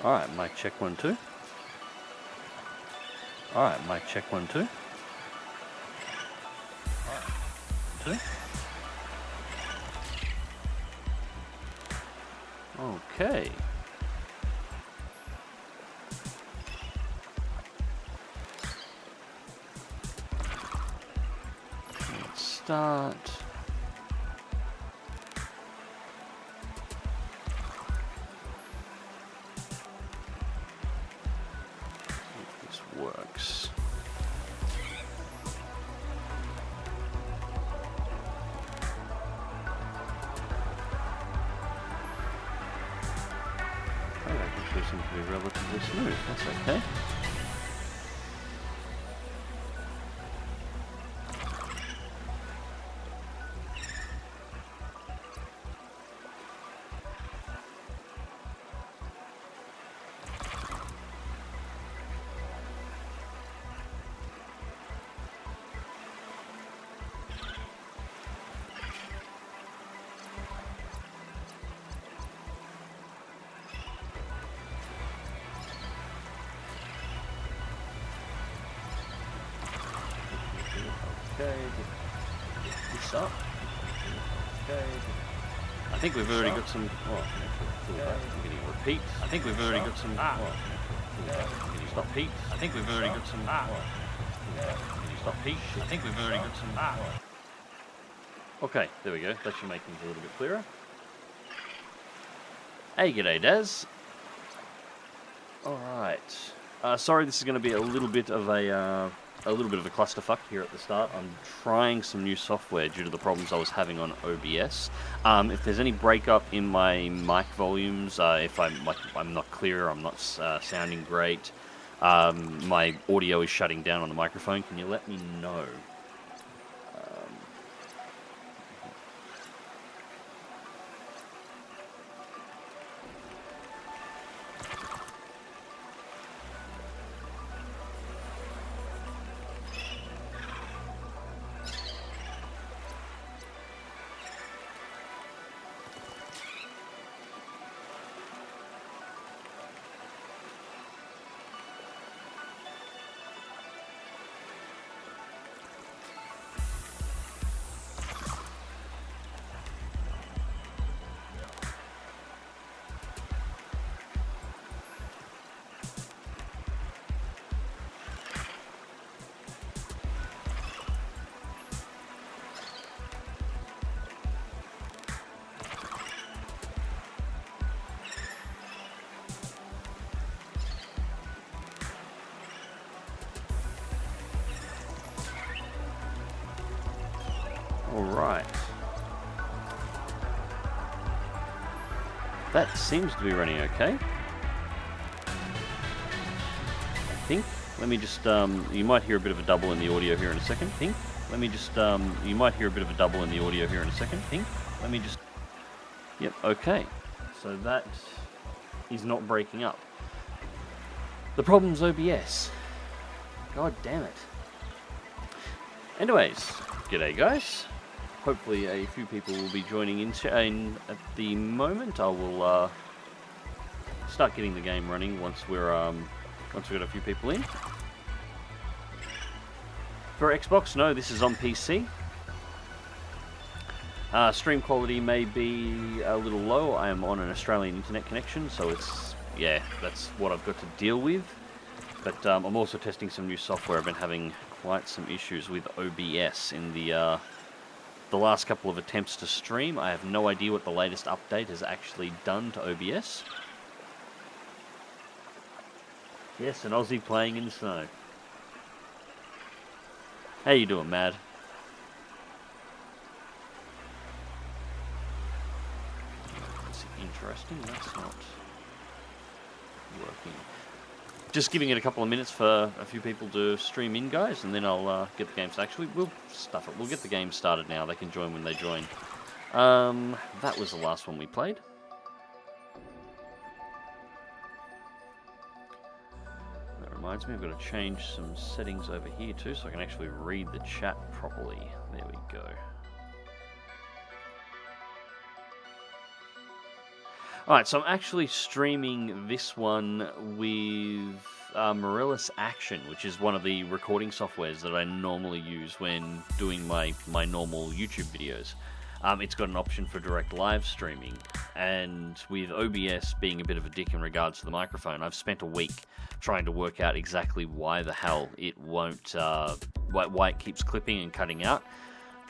Alright, mic check 1, 2. Alright, mic check 1, 2. Alright, 2. Okay. Let's start. If this works. Seems to be relatively smooth, that's okay. Okay, this up. Okay. I think we've already got some. Oh, I'm getting a repeat. I think we've already got some. Oh, stop Pete. I think we've already got some. Stop Pete. I think we've already got some. Okay, there we go. That should make things a little bit clearer. Hey, g'day, Daz. All right. Sorry, this is going to be a little bit of a clusterfuck here at the start. I'm trying some new software due to the problems I was having on OBS. If there's any breakup in my mic volumes, if I'm not clear, I'm not sounding great, my audio is shutting down on the microphone, can you let me know? Alright. That seems to be running okay. I think. Let me just, you might hear a bit of a double in the audio here in a second. Think. Let me just, you might hear a bit of a double in the audio here in a second. Think. Let me just, yep, okay. So that is not breaking up. The problem's OBS. God damn it. Anyways, g'day guys. Hopefully a few people will be joining in at the moment. I will start getting the game running once we've got a few people in. For Xbox, no, this is on PC. Stream quality may be a little low. I am on an Australian internet connection, so it's, yeah, that's what I've got to deal with. But I'm also testing some new software. I've been having quite some issues with OBS in the last couple of attempts to stream. I have no idea what the latest update has actually done to OBS. Yes, an Aussie playing in the snow. How you doing, Mad? That's interesting. That's not working. Just giving it a couple of minutes for a few people to stream in, guys, and then I'll get the game started. Actually, we'll stuff it. We'll get the game started now. They can join when they join. That was the last one we played. That reminds me, I've got to change some settings over here too, so I can actually read the chat properly. There we go. Alright, so I'm actually streaming this one with Mirillis Action, which is one of the recording softwares that I normally use when doing my normal YouTube videos. It's got an option for direct live streaming, and with OBS being a bit of a dick in regards to the microphone, I've spent a week trying to work out exactly why the hell it won't, why it keeps clipping and cutting out.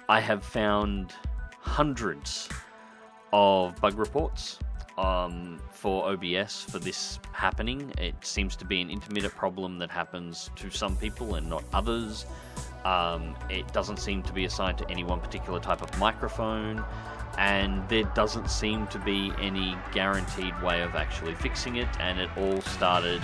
I have found hundreds of bug reports for OBS for this happening. It seems to be an intermittent problem that happens to some people and not others. It doesn't seem to be assigned to any one particular type of microphone, and there doesn't seem to be any guaranteed way of actually fixing it, and it all started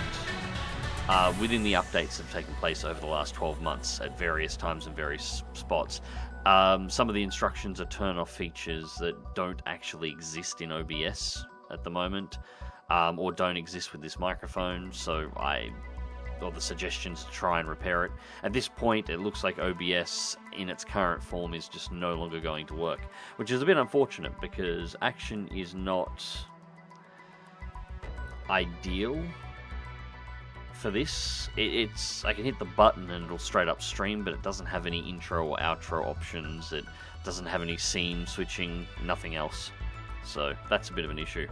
within the updates that have taken place over the last 12 months at various times and various spots. Some of the instructions are turn off features that don't actually exist in OBS at the moment, or don't exist with this microphone, so or the suggestions to try and repair it. At this point, it looks like OBS in its current form is just no longer going to work, which is a bit unfortunate because Action is not ideal for this. I can hit the button and it'll straight up stream, but it doesn't have any intro or outro options. It doesn't have any scene switching, nothing else. So that's a bit of an issue.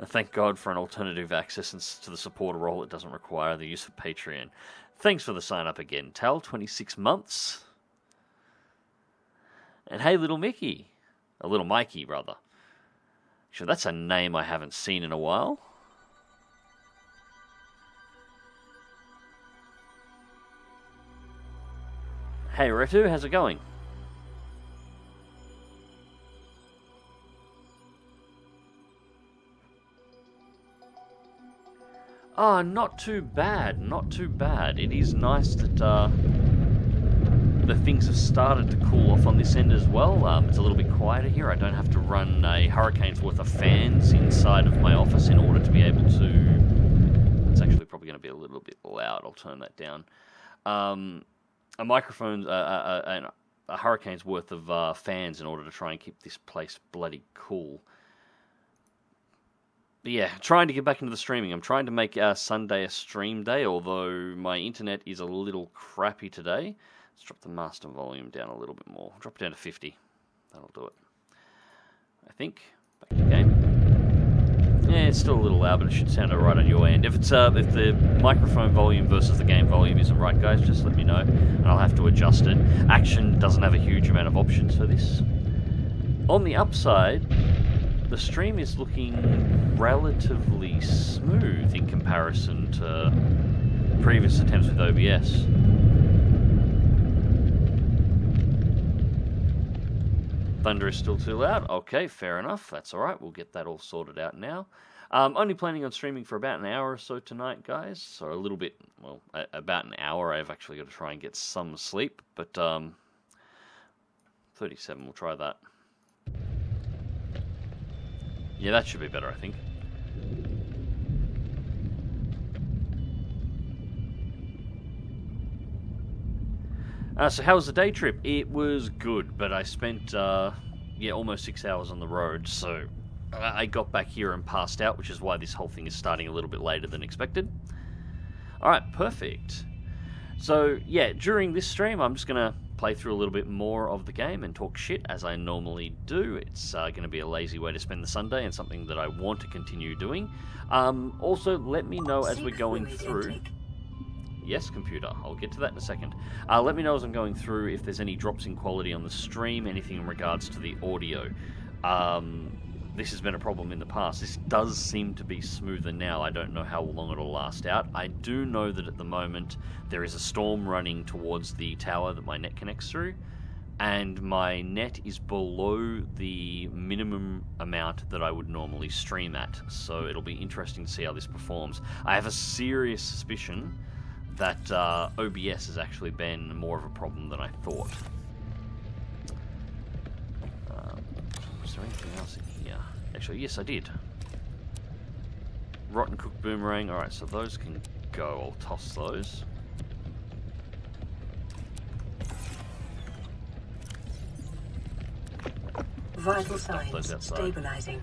Thank God for an alternative access to the supporter role that doesn't require the use of Patreon. Thanks for the sign up again, Tal, 26 months. And hey, little Mickey. Little Mikey, rather. Actually, that's a name I haven't seen in a while. Hey, Retu, how's it going? Oh, not too bad, not too bad. It is nice that the things have started to cool off on this end as well. It's a little bit quieter here. I don't have to run a hurricane's worth of fans inside of my office in order to be able to... It's actually probably going to be a little bit loud. I'll turn that down. A microphone, a hurricane's worth of fans in order to try and keep this place bloody cool. But yeah, trying to get back into the streaming. I'm trying to make Sunday a stream day, although my internet is a little crappy today. Let's drop the master volume down a little bit more. Drop it down to 50. That'll do it. I think. Back to the game. Yeah, it's still a little loud, but it should sound alright on your end. If it's if the microphone volume versus the game volume isn't right, guys, just let me know, and I'll have to adjust it. Action doesn't have a huge amount of options for this. On the upside, the stream is looking relatively smooth in comparison to previous attempts with OBS. Thunder is still too loud. Okay, fair enough. That's alright. We'll get that all sorted out now. Only planning on streaming for about an hour or so tonight, guys. So a little bit, well, about an hour. I've actually got to try and get some sleep. But 37, we'll try that. Yeah, that should be better, I think. So how was the day trip? It was good, but I spent almost 6 hours on the road, so I got back here and passed out, which is why this whole thing is starting a little bit later than expected. Alright, perfect. So, yeah, during this stream, I'm just going to play through a little bit more of the game and talk shit as I normally do. It's going to be a lazy way to spend the Sunday and something that I want to continue doing. Also, let me know as we're going through... Yes, computer. I'll get to that in a second. Let me know as I'm going through if there's any drops in quality on the stream, anything in regards to the audio. This has been a problem in the past. This does seem to be smoother now. I don't know how long it'll last out. I do know that at the moment there is a storm running towards the tower that my net connects through, and my net is below the minimum amount that I would normally stream at. So it'll be interesting to see how this performs. I have a serious suspicion that OBS has actually been more of a problem than I thought. Was there anything else in here? Actually, yes, I did. Rotten cooked boomerang. Alright, so those can go. I'll toss those. Vital signs stabilizing.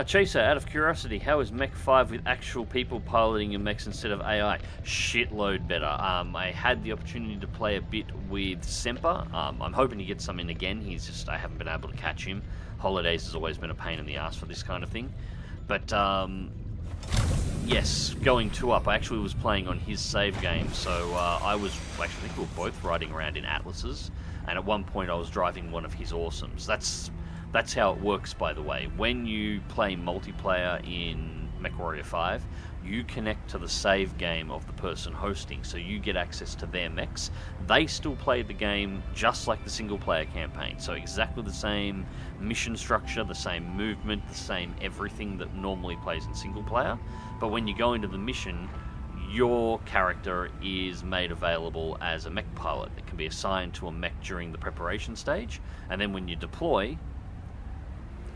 Chaser, out of curiosity, how is Mech 5 with actual people piloting your mechs instead of AI? Shitload better. I had the opportunity to play a bit with Semper. I'm hoping to get some in again. I haven't been able to catch him. Holidays has always been a pain in the ass for this kind of thing. But, yes, going 2-up, I actually was playing on his save game, so I think we were both riding around in Atlases, and at one point I was driving one of his Awesomes. That's how it works, by the way. When you play multiplayer in MechWarrior 5, you connect to the save game of the person hosting, so you get access to their mechs. They still play the game just like the single-player campaign, so exactly the same mission structure, the same movement, the same everything that normally plays in single-player. But when you go into the mission, your character is made available as a mech pilot. It can be assigned to a mech during the preparation stage, and then when you deploy,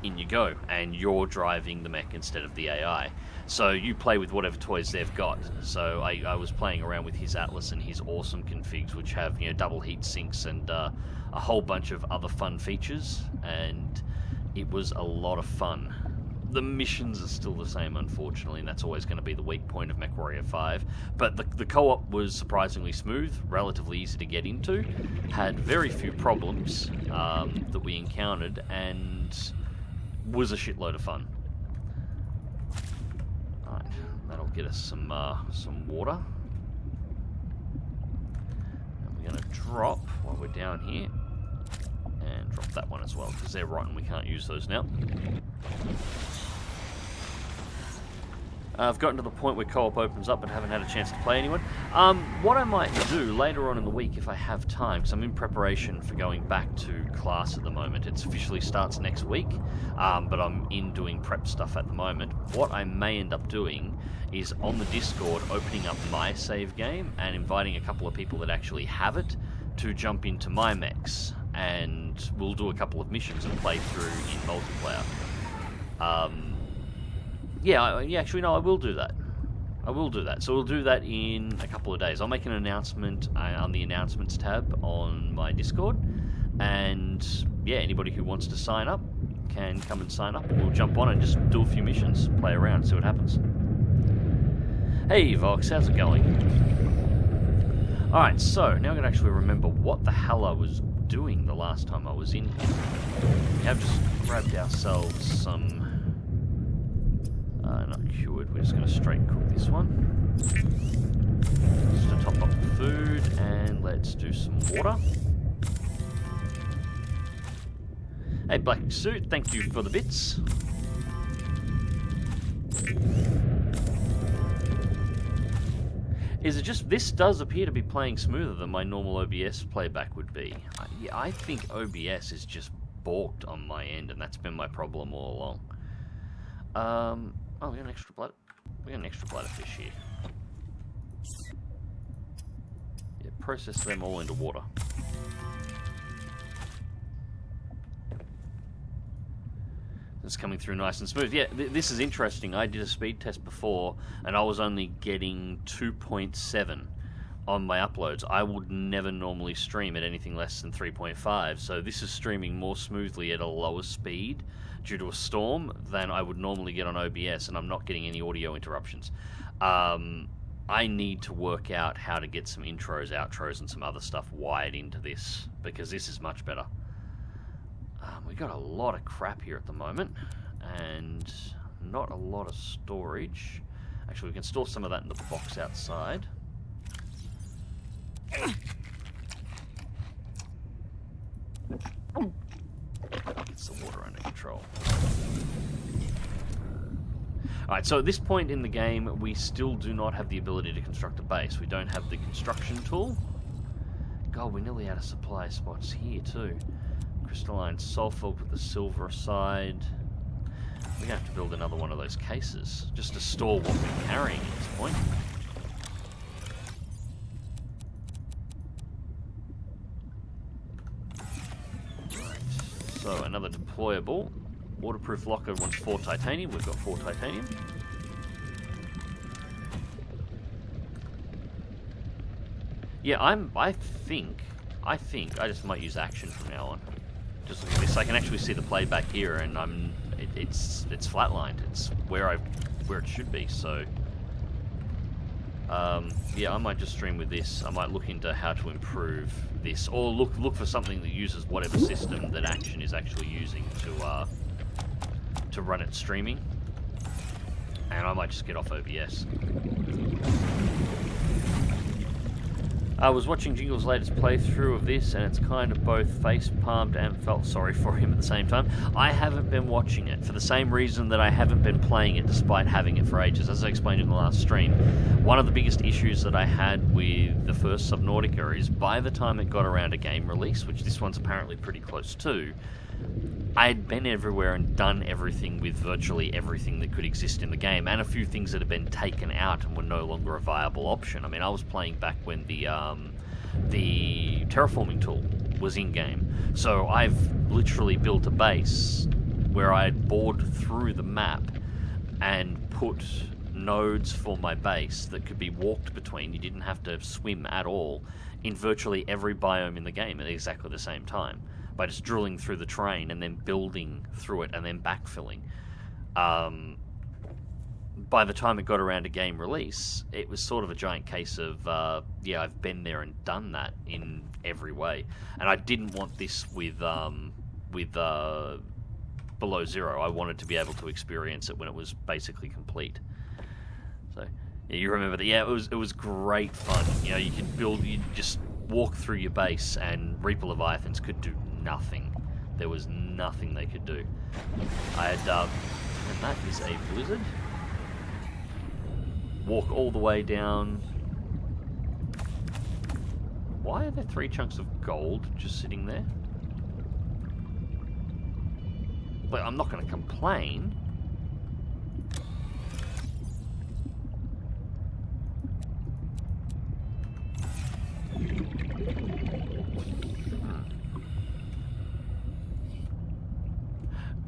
in you go, and you're driving the mech instead of the AI. So you play with whatever toys they've got. So I was playing around with his Atlas and his awesome configs, which have, you know, double heat sinks and a whole bunch of other fun features, and it was a lot of fun. The missions are still the same, unfortunately, and that's always going to be the weak point of MechWarrior 5. But the co-op was surprisingly smooth, relatively easy to get into, had very few problems that we encountered, and was a shitload of fun. Alright, that'll get us some water. And we're going to drop while we're down here, and drop that one as well, because they're rotten, we can't use those now. I've gotten to the point where co-op opens up but haven't had a chance to play anyone. What I might do later on in the week, if I have time, because I'm in preparation for going back to class at the moment. It officially starts next week, but I'm in doing prep stuff at the moment. What I may end up doing is on the Discord opening up my save game and inviting a couple of people that actually have it to jump into my mechs, and we'll do a couple of missions and play through in multiplayer. Yeah, actually, no, I will do that. I will do that. So we'll do that in a couple of days. I'll make an announcement on the announcements tab on my Discord, and yeah, anybody who wants to sign up can come and sign up. We'll jump on and just do a few missions, play around, see what happens. Hey, Vox, how's it going? Alright, so now I can actually remember what the hell I was doing the last time I was in here. We have just grabbed ourselves some... not cured, we're just going to straight cook this one. Just to top up the food, and let's do some water. Hey, Black Suit, thank you for the bits. Is it just, this does appear to be playing smoother than my normal OBS playback would be. I think OBS is just balked on my end, and that's been my problem all along. Oh, we got an extra blood. We got an extra bladder fish here. Yeah, process them all into water. It's coming through nice and smooth. Yeah, this is interesting. I did a speed test before, and I was only getting 2.7 on my uploads. I would never normally stream at anything less than 3.5, so this is streaming more smoothly at a lower speed due to a storm than I would normally get on OBS, and I'm not getting any audio interruptions. I need to work out how to get some intros, outros, and some other stuff wired into this, because this is much better. We've got a lot of crap here at the moment, and not a lot of storage. Actually, we can store some of that in the box outside. Gets the water under control. Alright, so at this point in the game, we still do not have the ability to construct a base. We don't have the construction tool. God, we're nearly out of supply spots here too. Crystalline sulfur with the silver aside. We're going to have to build another one of those cases just to store what we're carrying at this point. Right, so another deployable. Waterproof locker wants 4 titanium. We've got 4 titanium. Yeah, I think I think I just might use action from now on. Just look at this. I can actually see the playback here, and it's flatlined. It's where it should be. So yeah, I might just stream with this. I might look into how to improve this, or look for something that uses whatever system that Action is actually using to run it streaming. And I might just get off OBS. I was watching Jingle's latest playthrough of this, and it's kind of both face-palmed and felt sorry for him at the same time. I haven't been watching it for the same reason that I haven't been playing it despite having it for ages. As I explained in the last stream, one of the biggest issues that I had with the first Subnautica is by the time it got around a game release, which this one's apparently pretty close to, I had been everywhere and done everything with virtually everything that could exist in the game, and a few things that had been taken out and were no longer a viable option. I mean, I was playing back when the terraforming tool was in-game, so I've literally built a base where I had bored through the map and put nodes for my base that could be walked between. You didn't have to swim at all in virtually every biome in the game at exactly the same time, by just drilling through the terrain and then building through it and then backfilling. By the time it got around to game release, it was sort of a giant case of, yeah, I've been there and done that in every way. And I didn't want this with Below Zero. I wanted to be able to experience it when it was basically complete. So, yeah, you remember that? Yeah, it was great fun. You know, you could build, you just walk through your base, and Reaper Leviathans could do nothing. There was nothing they could do. I had, and that is a blizzard. Walk all the way down. Why are there 3 chunks of gold just sitting there? But I'm not going to complain.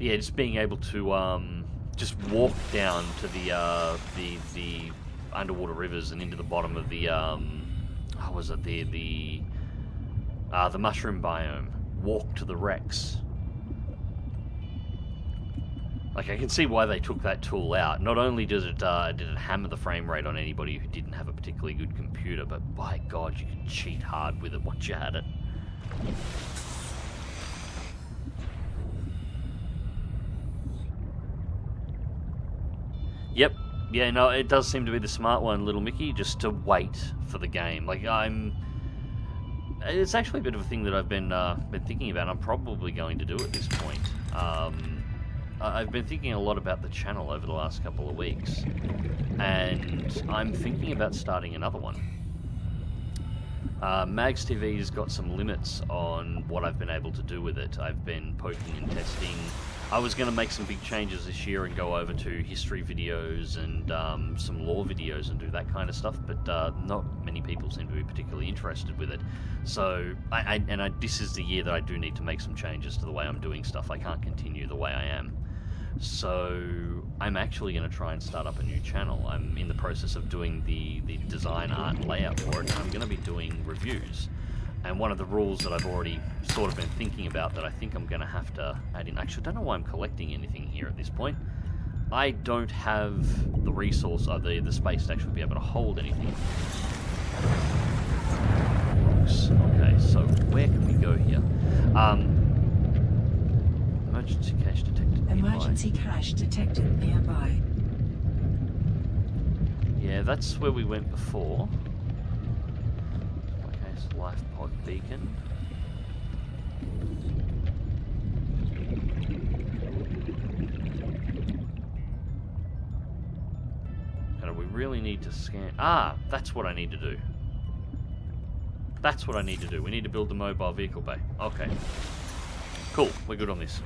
Yeah, just being able to just walk down to the underwater rivers and into the bottom of the how was it, the mushroom biome. Walk to the wrecks. Like, I can see why they took that tool out. Not only did it hammer the frame rate on anybody who didn't have a particularly good computer, but by God, you could cheat hard with it once you had it. Yep. Yeah, no, it does seem to be the smart one, Little Mickey, just to wait for the game. Like, it's actually a bit of a thing that I've been thinking about. I'm probably going to do at this point. I've been thinking a lot about the channel over the last couple of weeks, and I'm thinking about starting another one. Magztv's got some limits on what I've been able to do with it. I've been poking and testing. I was going to make some big changes this year and go over to history videos and some lore videos and do that kind of stuff, but not many people seem to be particularly interested with it. So, this is the year that I do need to make some changes to the way I'm doing stuff. I can't continue the way I am. So, I'm actually going to try and start up a new channel. I'm in the process of doing the design, art, and layout for it, and I'm going to be doing reviews. And one of the rules that I've already sort of been thinking about that I think I'm going to have to add in... Actually, I don't know why I'm collecting anything here at this point. I don't have the resource, or the space to actually be able to hold anything. Rocks. Okay, so where can we go here? Emergency cache detected nearby. Emergency cache detected nearby. Yeah, that's where we went before. Life pod beacon. And we really need to scan... Ah, that's what I need to do. That's what I need to do. We need to build the mobile vehicle bay. Okay. Cool, we're good on this.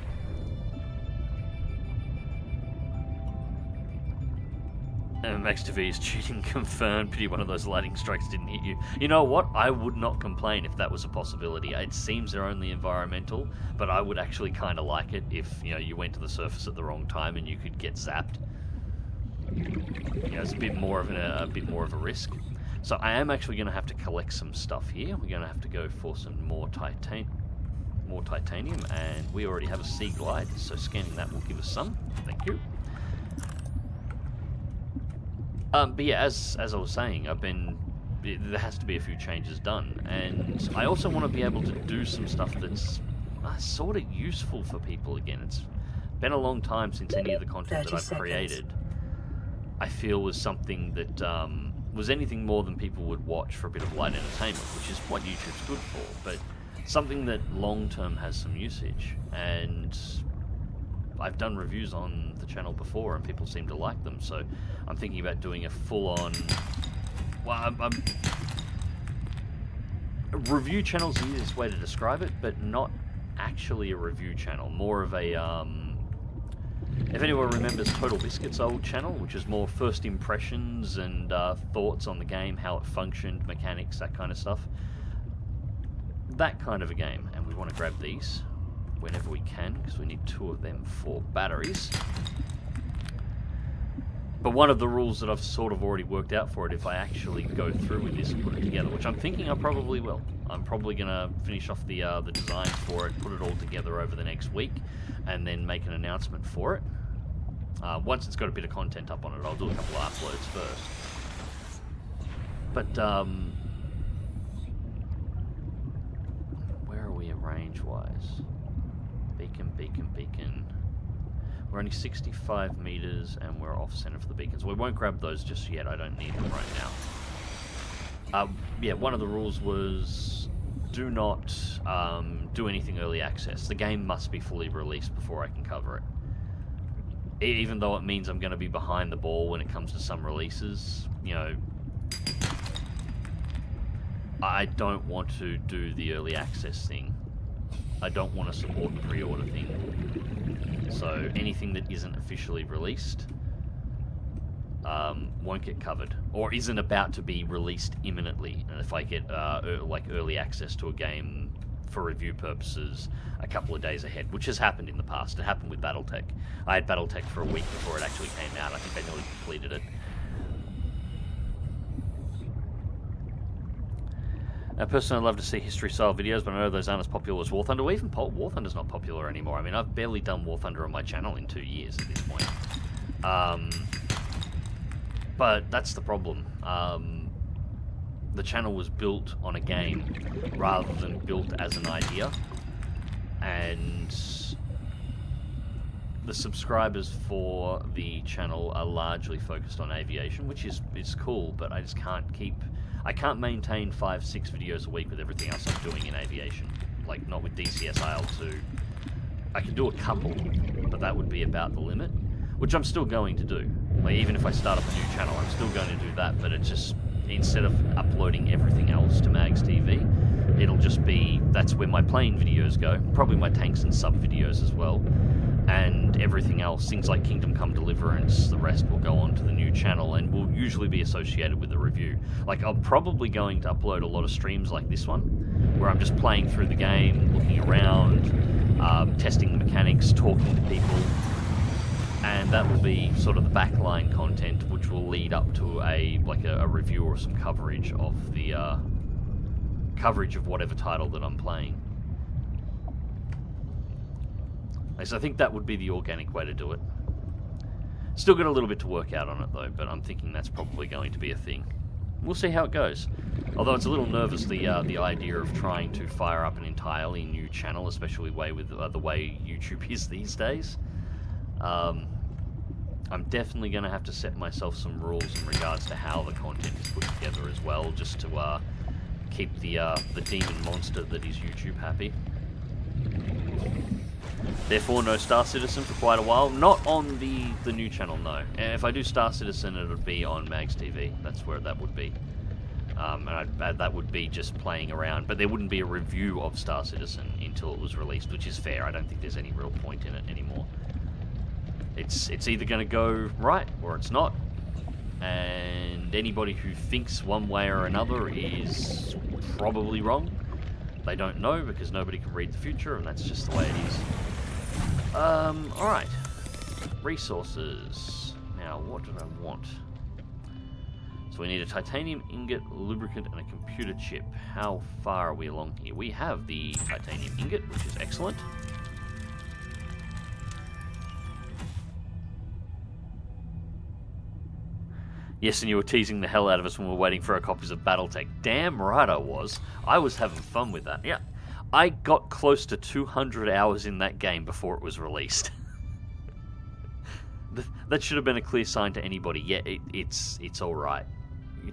Magztv is cheating confirmed. Pity one of those lightning strikes didn't hit you. You know what? I would not complain if that was a possibility. It seems they're only environmental, but I would actually kind of like it if, you know, you went to the surface at the wrong time and you could get zapped. You know, it's a bit more of a risk. So I am actually going to have to collect some stuff here. We're going to have to go for some more titanium, and we already have a sea glide, so scanning that will give us some. Thank you. But yeah, as I was saying, there has to be a few changes done, and I also want to be able to do some stuff that's sort of useful for people again. It's been a long time since any of the content that I've created, I feel, was something that was anything more than people would watch for a bit of light entertainment, which is what YouTube's good for, but something that long-term has some usage. And I've done reviews on the channel before, and people seem to like them, so I'm thinking about doing a full-on... Well, a review channel's the easiest way to describe it, but not actually a review channel. More of a... if anyone remembers Total Biscuit's old channel, which is more first impressions and thoughts on the game, how it functioned, mechanics, that kind of stuff. That kind of a game. And we want to grab these whenever we can, because we need 2 of them for batteries. But one of the rules that I've sort of already worked out for it, if I actually go through with this and put it together, which I'm thinking I probably will. I'm probably going to finish off the designs for it, put it all together over the next week, and then make an announcement for it. Once it's got a bit of content up on it, I'll do a couple of uploads first. But, where are we range-wise? Beacon, beacon, beacon. We're only 65 meters, and we're off-center for the beacons. We won't grab those just yet. I don't need them right now. Yeah, one of the rules was do not do anything early access. The game must be fully released before I can cover it. Even though it means I'm going to be behind the ball when it comes to some releases, you know, I don't want to do the early access thing. I don't want to support the pre-order thing. So anything that isn't officially released won't get covered, or isn't about to be released imminently. And if I get like early access to a game for review purposes a couple of days ahead, which has happened in the past. It happened with BattleTech. I had BattleTech for a week before it actually came out. I think I nearly completed it. Personally, I'd love to see history-style videos, but I know those aren't as popular as War Thunder. Well, even War Thunder's not popular anymore. I mean, I've barely done War Thunder on my channel in 2 years at this point. But that's the problem. The channel was built on a game rather than built as an idea. And the subscribers for the channel are largely focused on aviation, which is cool, but I just can't keep... I can't maintain 5-6 videos a week with everything else I'm doing in aviation. Like, not with DCS IL2. I can do a couple, but that would be about the limit, which I'm still going to do. Like, even if I start up a new channel, I'm still going to do that, but it's just, instead of uploading everything else to Magztv, it'll just be, that's where my plane videos go, probably my tanks and sub videos as well, and everything else, things like Kingdom Come Deliverance, the rest will go on to the new channel and will usually be associated with the review. Like, I'm probably going to upload a lot of streams like this one, where I'm just playing through the game, looking around, testing the mechanics, talking to people, and that will be sort of the backline content, which will lead up to a review or some coverage of the coverage of whatever title that I'm playing. So I think that would be the organic way to do it. Still got a little bit to work out on it though, but I'm thinking that's probably going to be a thing. We'll see how it goes. Although it's a little nervous, the idea of trying to fire up an entirely new channel, especially with the way YouTube is these days. I'm definitely going to have to set myself some rules in regards to how the content is put together as well, just to keep the demon monster that is YouTube happy. Therefore, no Star Citizen for quite a while. Not on the new channel, no. And if I do Star Citizen, it would be on Magztv. That's where that would be. And that would be just playing around. But there wouldn't be a review of Star Citizen until it was released, which is fair. I don't think there's any real point in it anymore. It's either going to go right or it's not. And anybody who thinks one way or another is probably wrong. They don't know because nobody can read the future, and that's just the way it is. Alright. Resources. Now, what did I want? So So we need a titanium ingot, lubricant, and a computer chip. How far are we along here? We have the titanium ingot, which is excellent. Yes, and you were teasing the hell out of us when we were waiting for our copies of BattleTech. Damn right I was. I was having fun with that. Yeah, I got close to 200 hours in that game before it was released. That should have been a clear sign to anybody. Yeah, it's all right.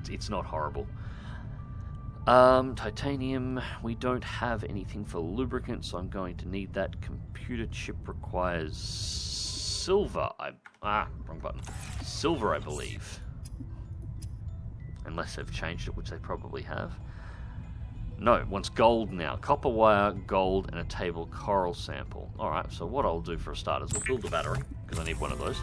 It's not horrible. Titanium. We don't have anything for lubricant, so I'm going to need that. Computer chip requires silver. Wrong button. Silver, I believe. Unless they've changed it, which they probably have. No, it wants gold now. Copper wire, gold, and a table coral sample. Alright, so what I'll do for a start is I'll build the battery, because I need one of those.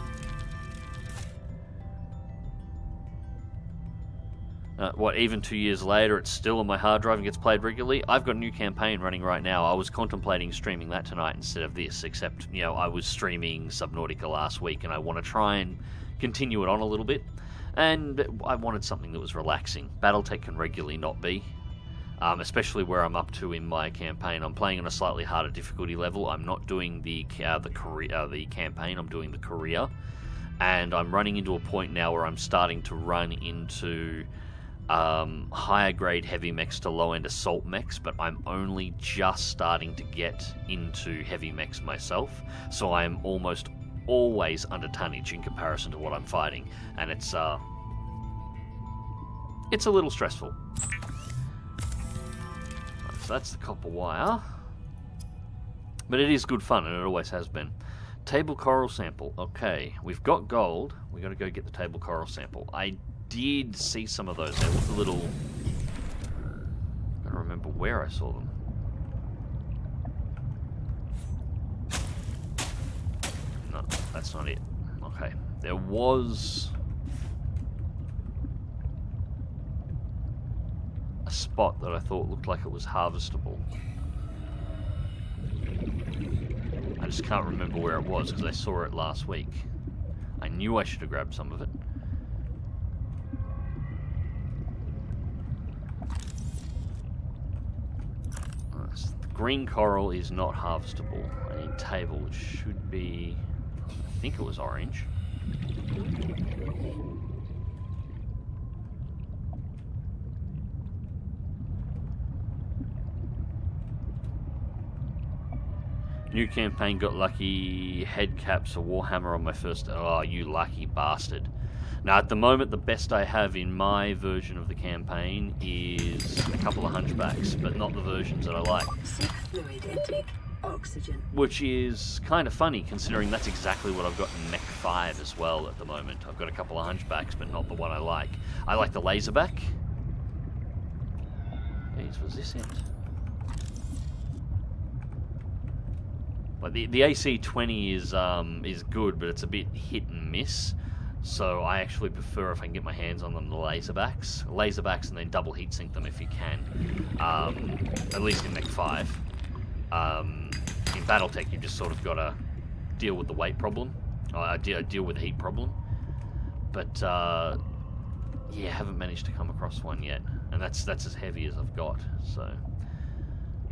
Even 2 years later, it's still on my hard drive and gets played regularly? I've got a new campaign running right now. I was contemplating streaming that tonight instead of this, except, I was streaming Subnautica last week, and I want to try and continue it on a little bit. And I wanted something that was relaxing. BattleTech can regularly not be, especially where I'm up to in my campaign. I'm playing on a slightly harder difficulty level. I'm not doing the campaign. I'm doing the career, and I'm running into a point now where I'm starting to run into higher grade heavy mechs to low end assault mechs, but I'm only just starting to get into heavy mechs myself, so I'm almost always under tonnage in comparison to what I'm fighting, and it's a little stressful. So that's the copper wire, but it is good fun, and it always has been. Table coral sample. Okay, we've got gold. We got to go get the table coral sample. I did see some of those. They look a little. I don't remember where I saw them. No, that's not it. Okay. There was a spot that I thought looked like it was harvestable. I just can't remember where it was because I saw it last week. I knew I should have grabbed some of it. The green coral is not harvestable. I need table, which should be... I think it was orange. New campaign, got lucky. Head caps, a Warhammer on my first... Oh, you lucky bastard. Now, at the moment, the best I have in my version of the campaign is a couple of hunchbacks, but not the versions that I like. Fluid intake, oxygen. Which is kind of funny, considering that's exactly what I've got in Mech 5 as well at the moment. I've got a couple of hunchbacks, but not the one I like. I like the laserback. Jeez, was this it? Like the AC-20 is good, but it's a bit hit and miss. So I actually prefer, if I can get my hands on them, the laserbacks. Laserbacks, and then double heatsink them if you can. At least in Mech 5. In BattleTech, you've just sort of got to deal with the weight problem. Deal with the heat problem. But, yeah, haven't managed to come across one yet. And that's as heavy as I've got. So,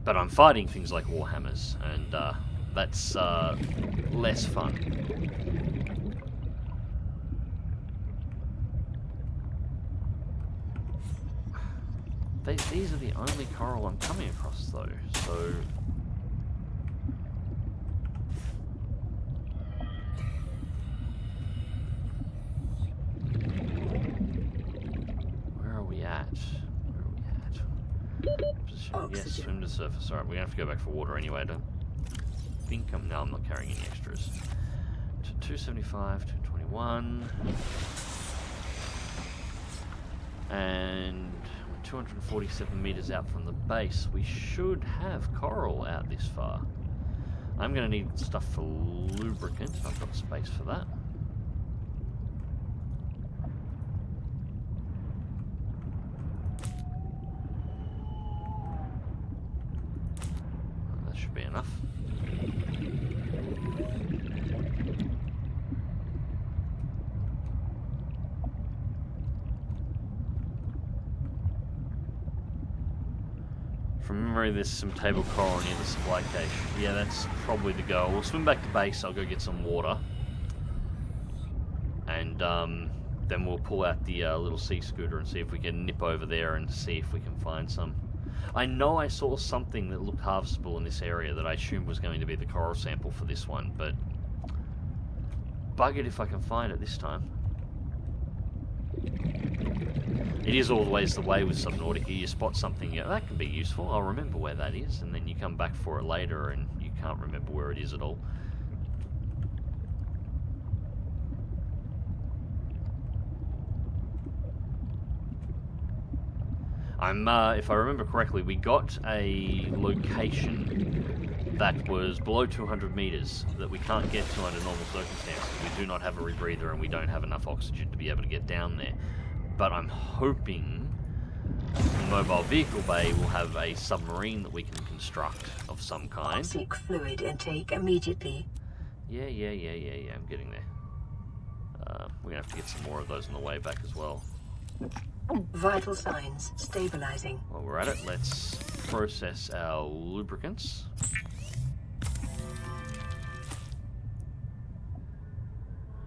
but I'm fighting things like Warhammers, and that's less fun. These are the only coral I'm coming across, though, so... Where are we at? Yes, swim to the surface. Alright, we're going to have to go back for water anyway. I don't think I'm... No, I'm not carrying any extras. 275, 221... And... 247 meters out from the base, we should have coral out this far. I'm going to need stuff for lubricant. I've got space for that. That should be enough. From memory, there's some table coral near the supply cache. Yeah, that's probably the goal. We'll swim back to base. I'll go get some water. And then we'll pull out the little sea scooter and see if we can nip over there and see if we can find some. I know I saw something that looked harvestable in this area that I assumed was going to be the coral sample for this one, but bug it if I can find it this time. It is always the way with Subnautica. You spot something, you go, that can be useful, I'll remember where that is, and then you come back for it later and you can't remember where it is at all. If I remember correctly, we got a location that was below 200 meters that we can't get to under normal circumstances. We do not have a rebreather and we don't have enough oxygen to be able to get down there. But I'm hoping the mobile vehicle bay will have a submarine that we can construct of some kind. Seek fluid intake immediately. Yeah, I'm getting there. We're going to have to get some more of those on the way back as well. Vital signs stabilizing. While we're at it, let's process our lubricants.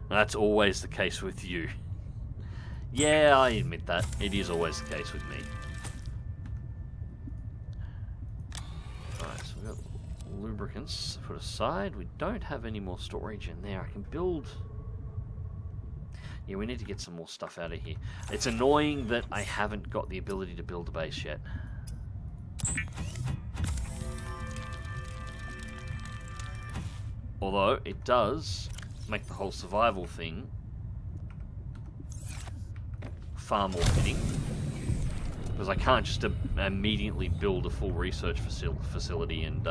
That's always the case with you. Yeah, I admit that. It is always the case with me. Alright, so we've got lubricants put aside. We don't have any more storage in there. I can build... Yeah, we need to get some more stuff out of here. It's annoying that I haven't got the ability to build a base yet. Although, it does make the whole survival thing far more fitting. Because I can't just immediately build a full research facility and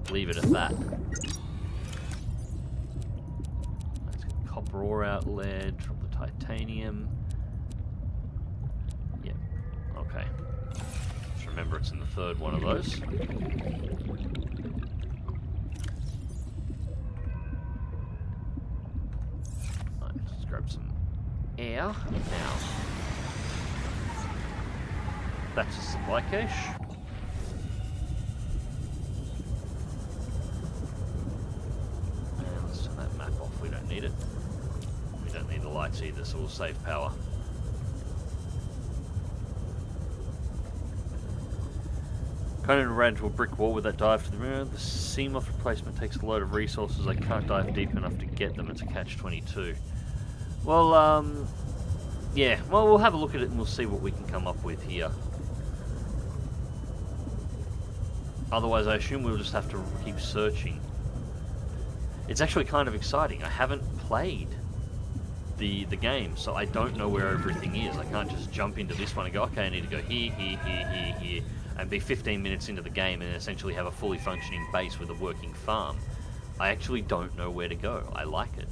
leave it at that. Copper ore outlet from the titanium. Yep. Okay. Just remember it's in the third one of those. Right, let's grab some air. Now. That's a supply cache. And let's turn that map off. We don't need it. Don't need the lights either, so we'll save power. Conan ran into a brick wall with that dive to the mirror. The Seamoth replacement takes a load of resources. I can't dive deep enough to get them. It's a catch-22. Well, yeah. Well, we'll have a look at it and we'll see what we can come up with here. Otherwise, I assume we'll just have to keep searching. It's actually kind of exciting. I haven't played the game, so I don't know where everything is. I can't just jump into this one and go, okay, I need to go here, and be 15 minutes into the game and essentially have a fully functioning base with a working farm. I actually don't know where to go. I like it.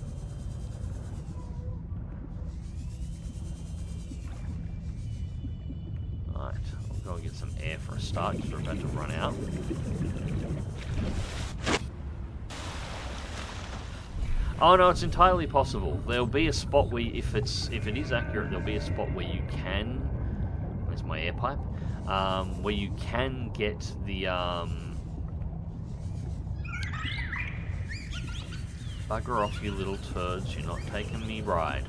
Alright, I'll go and get some air for a start because we're about to run out. Oh no, it's entirely possible. There'll be a spot where, if it is accurate, there'll be a spot where you can. Where's my air pipe? Where you can get the bugger off, you little turds! You're not taking me ride.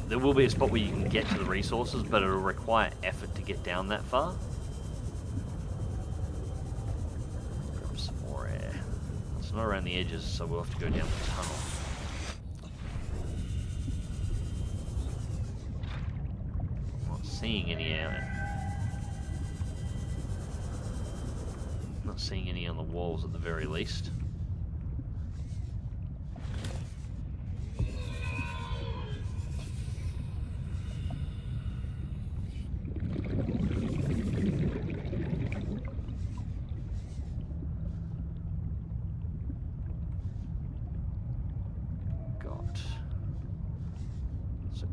There will be a spot where you can get to the resources, but it'll require effort to get down that far. Not around the edges, so we'll have to go down the tunnel. I'm not seeing any out. Not seeing any on the walls at the very least.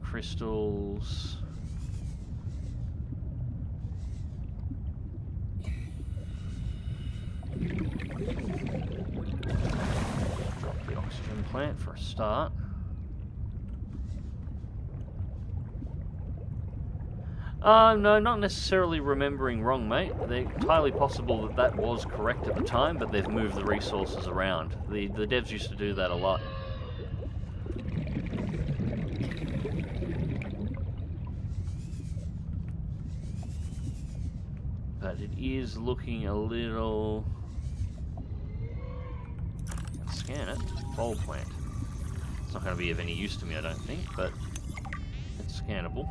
Crystals. Drop the oxygen plant for a start. No, not necessarily remembering wrong, mate. They're entirely possible that that was correct at the time, but they've moved the resources around. The devs used to do that a lot. But it is looking a little... Let's scan it. Bulb plant. It's not going to be of any use to me, I don't think, but it's scannable.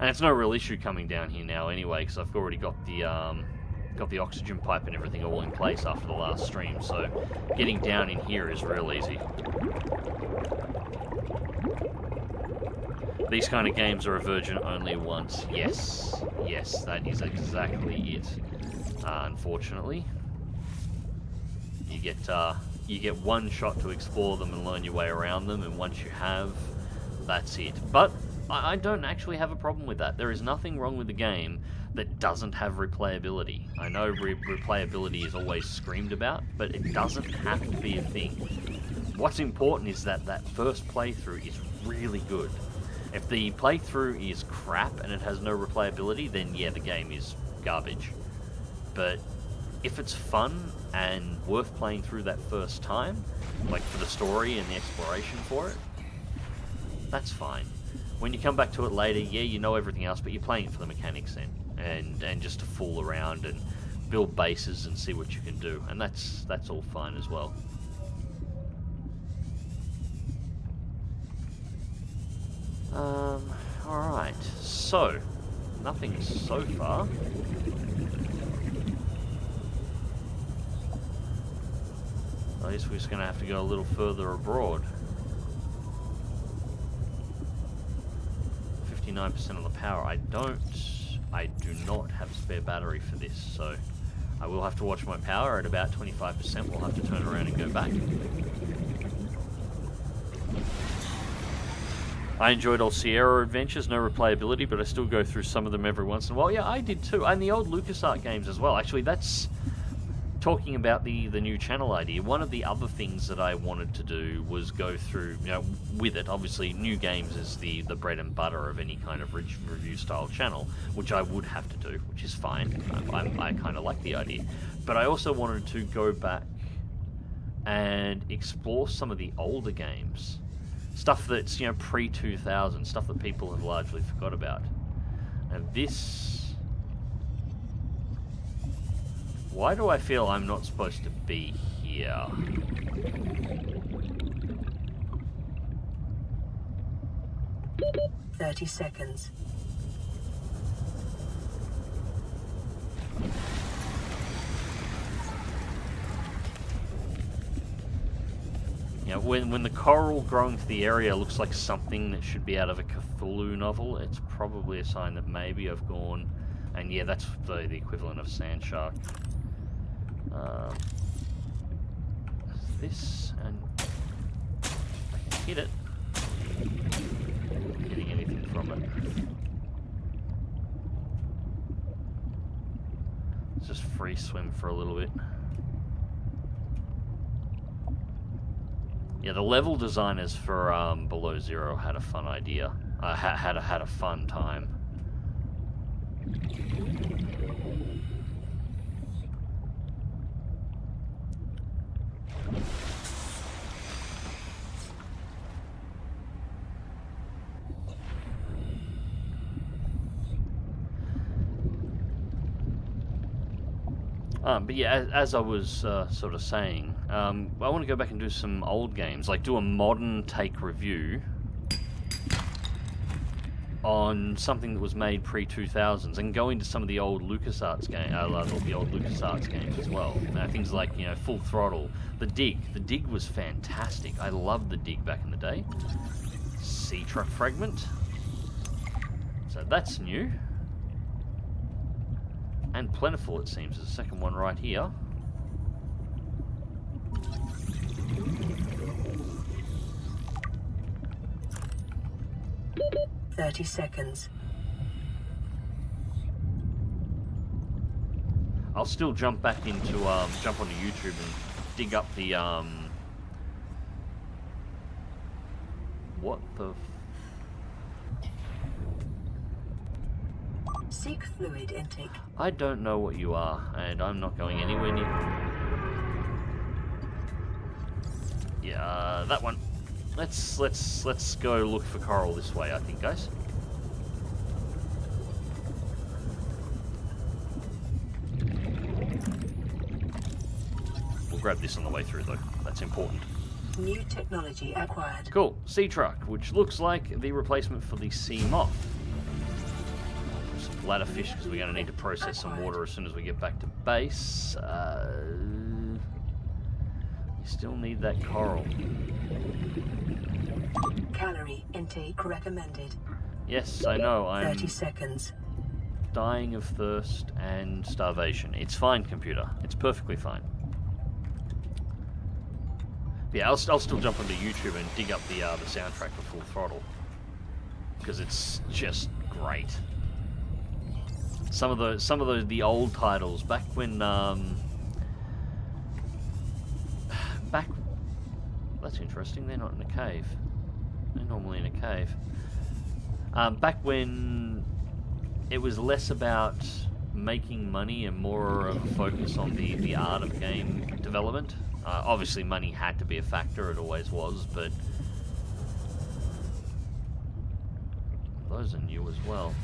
And it's no real issue coming down here now anyway, because I've already got the oxygen pipe and everything all in place after the last stream, so getting down in here is real easy. These kind of games are a virgin only once. Yes, yes, that is exactly it. Unfortunately, you get one shot to explore them and learn your way around them, and once you have, that's it. But I don't actually have a problem with that. There is nothing wrong with the game that doesn't have replayability. I know replayability is always screamed about, but it doesn't have to be a thing. What's important is that that first playthrough is really good. If the playthrough is crap and it has no replayability, then yeah, the game is garbage. But if it's fun and worth playing through that first time, like for the story and the exploration for it, that's fine. When you come back to it later, yeah, you know everything else, but you're playing it for the mechanics then, and just to fool around and build bases and see what you can do, and that's all fine as well. Alright, so, nothing so far. I guess we're just going to have to go a little further abroad. 59% of the power. I do not have a spare battery for this, so I will have to watch my power at about 25%. We'll have to turn around and go back. I enjoyed old Sierra Adventures, no replayability, but I still go through some of them every once in a while. Yeah, I did too, and the old LucasArts games as well. Actually, that's talking about the new channel idea. One of the other things that I wanted to do was go through, you know, with it. Obviously, new games is the bread and butter of any kind of review style channel, which I would have to do, which is fine. I kind of like the idea, but I also wanted to go back and explore some of the older games. Stuff that's, you know, pre-2000, stuff that people have largely forgot about. And this... Why do I feel I'm not supposed to be here? "30 seconds. You know, when the coral growing to the area looks like something that should be out of a Cthulhu novel, it's probably a sign that maybe I've gone... And yeah, that's the equivalent of sand shark. This, and I can hit it. Not getting anything from it. Let's just free swim for a little bit. Yeah, the level designers for Below Zero had a fun idea. Had a fun time. But yeah, as I was sort of saying, I want to go back and do some old games, like do a modern take review on something that was made pre-2000s, and go into some of the old LucasArts games, the old LucasArts games as well. Things like, you know, Full Throttle, The Dig. The Dig was fantastic. I loved The Dig back in the day. Sea Truck Fragment. So that's new. And Plentiful, it seems, is the second one right here. "30 seconds. I'll still jump back into jump onto YouTube and dig up the what the... Seek fluid intake. I don't know what you are, and I'm not going anywhere near... Yeah, that one. Let's go look for coral this way, I think, guys. We'll grab this on the way through, though. That's important. New technology acquired. Cool. Sea truck, which looks like the replacement for the sea moth. Some bladder fish, because we're going to need to process some water as soon as we get back to base. You still need that coral. Calorie intake recommended. Yes, I know. I'm 30 seconds. dying of thirst and starvation. It's fine, computer. It's perfectly fine. Yeah, I'll still jump onto YouTube and dig up the soundtrack for Full Throttle, because it's just great. Some of the old titles back when that's interesting. They're not in a cave. They're normally in a cave. Back when it was less about making money and more of a focus on the art of game development. Obviously, money had to be a factor. It always was, but those are new as well.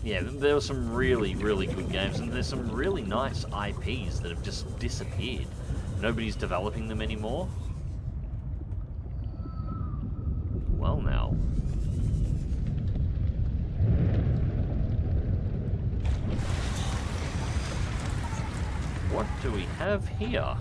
Yeah, there were some really, really good games, and there's some really nice IPs that have just disappeared. Nobody's developing them anymore. Well, now. What do we have here?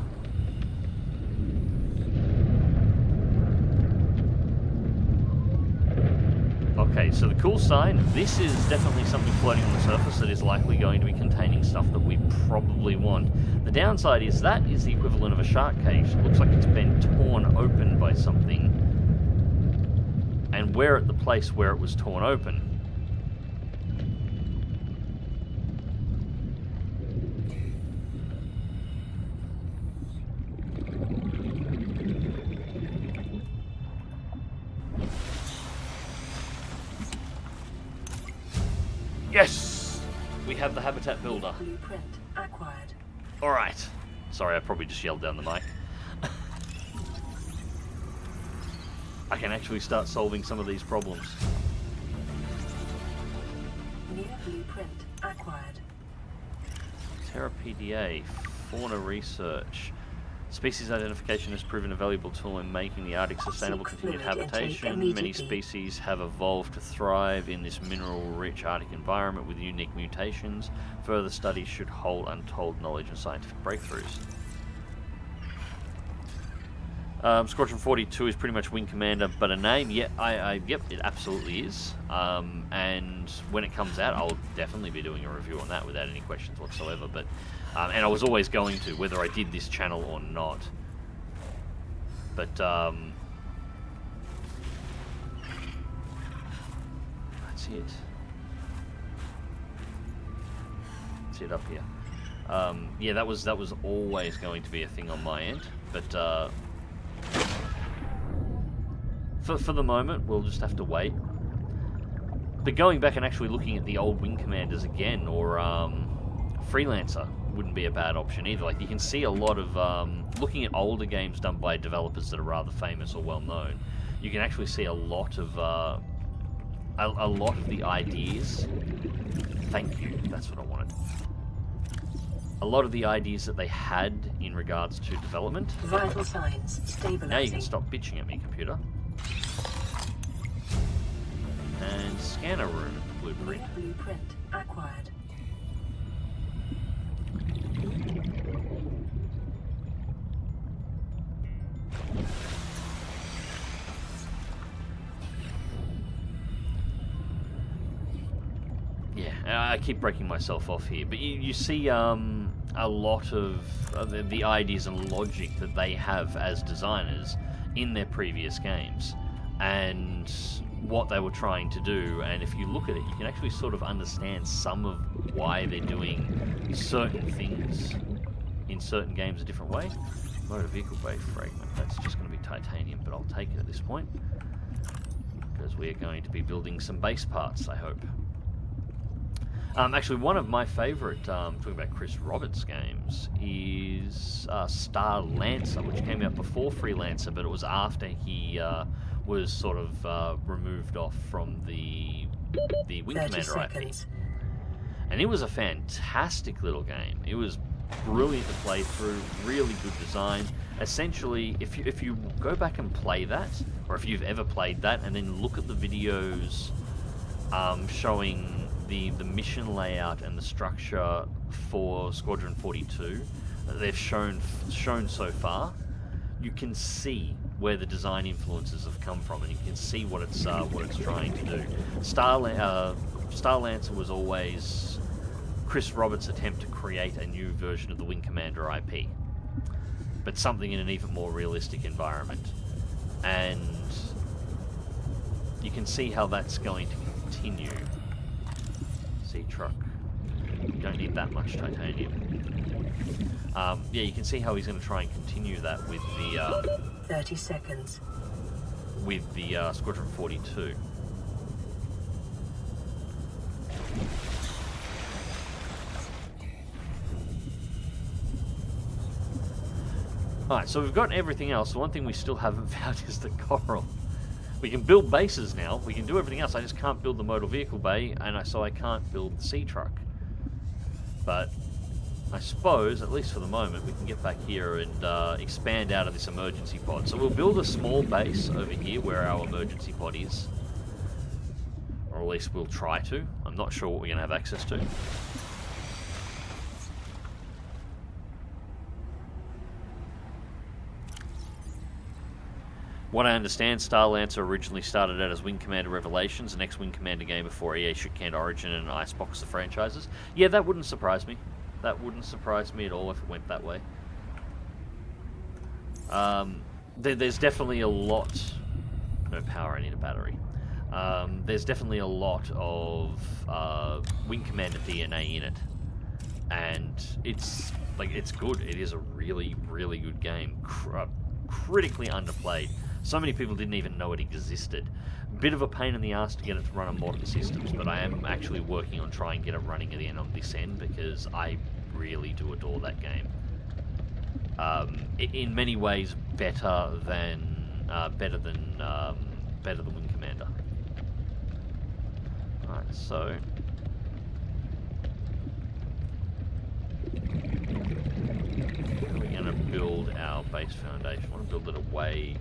Okay, so the cool sign, this is definitely something floating on the surface that is likely going to be containing stuff that we probably want. The downside is that is the equivalent of a shark cage. It looks like it's been torn open by something. And we're at the place where it was torn open. Yes! We have the habitat builder. Blueprint acquired. Alright. Sorry, I probably just yelled down the mic. I can actually start solving some of these problems. New blueprint acquired. Terra PDA, fauna research. Species identification has proven a valuable tool in making the Arctic sustainable continued habitation. Many species have evolved to thrive in this mineral-rich Arctic environment with unique mutations. Further studies should hold untold knowledge and scientific breakthroughs. Squadron 42 is pretty much Wing Commander, but a name, yep, it absolutely is. And when it comes out, I'll definitely be doing a review on that without any questions whatsoever. But and I was always going to, whether I did this channel or not. But that's it. That's it up here. Yeah, that was always going to be a thing on my end, but. For the moment, we'll just have to wait. But going back and actually looking at the old Wing Commanders again, or Freelancer, wouldn't be a bad option either. Like, you can see a lot of looking at older games done by developers that are rather famous or well known. You can actually see a lot of the ideas. Thank you. That's what I wanted. A lot of the ideas that they had in regards to development. Vital signs stabilizing. Now you can stop bitching at me, computer. And scanner room blueprint. Blueprint acquired. Yeah, I keep breaking myself off here, but you see a lot of the ideas and logic that they have as designers in their previous games, and what they were trying to do. And if you look at it, you can actually sort of understand some of why they're doing certain things. in certain games a different way. Motor vehicle bay fragment, that's just going to be titanium, but I'll take it at this point. Because we are going to be building some base parts, I hope. Actually, one of my favourite, talking about Chris Roberts games, is Star Lancer, which came out before Freelancer, but it was after he was sort of removed off from the Wing Commander IP. And it was a fantastic little game. It was brilliant to play through, really good design. Essentially, if you go back and play that, or if you've ever played that, and then look at the videos showing the mission layout and the structure for Squadron 42 that they've shown so far, you can see where the design influences have come from, and you can see what it's trying to do. Star Lancer was always Chris Roberts' attempt to create a new version of the Wing Commander IP, but something in an even more realistic environment, and you can see how that's going to continue. Truck. You don't need that much titanium. Yeah, you can see how he's going to try and continue that with the 30 seconds. With the Squadron 42. Alright, so we've got everything else. The one thing we still haven't found is the coral. We can build bases now, we can do everything else, I just can't build the motor vehicle bay, and so I can't build the sea truck. But I suppose, at least for the moment, we can get back here and expand out of this emergency pod. So we'll build a small base over here where our emergency pod is. Or at least we'll try to. I'm not sure what we're going to have access to. What I understand, Star Lancer originally started out as Wing Commander Revelations, an ex-Wing Commander game before EA shook canned Origin and Icebox the franchises. Yeah, that wouldn't surprise me. That wouldn't surprise me at all if it went that way. There's definitely a lot... No power, I need a battery. There's definitely a lot of Wing Commander DNA in it. And it's good. It is a really, really good game. Critically underplayed. So many people didn't even know it existed. Bit of a pain in the ass to get it to run on modern systems, but I am actually working on trying to get it running at the end of this end because I really do adore that game. In many ways, better than Wing Commander. Alright, so we're going to build our base foundation. I want to build it away.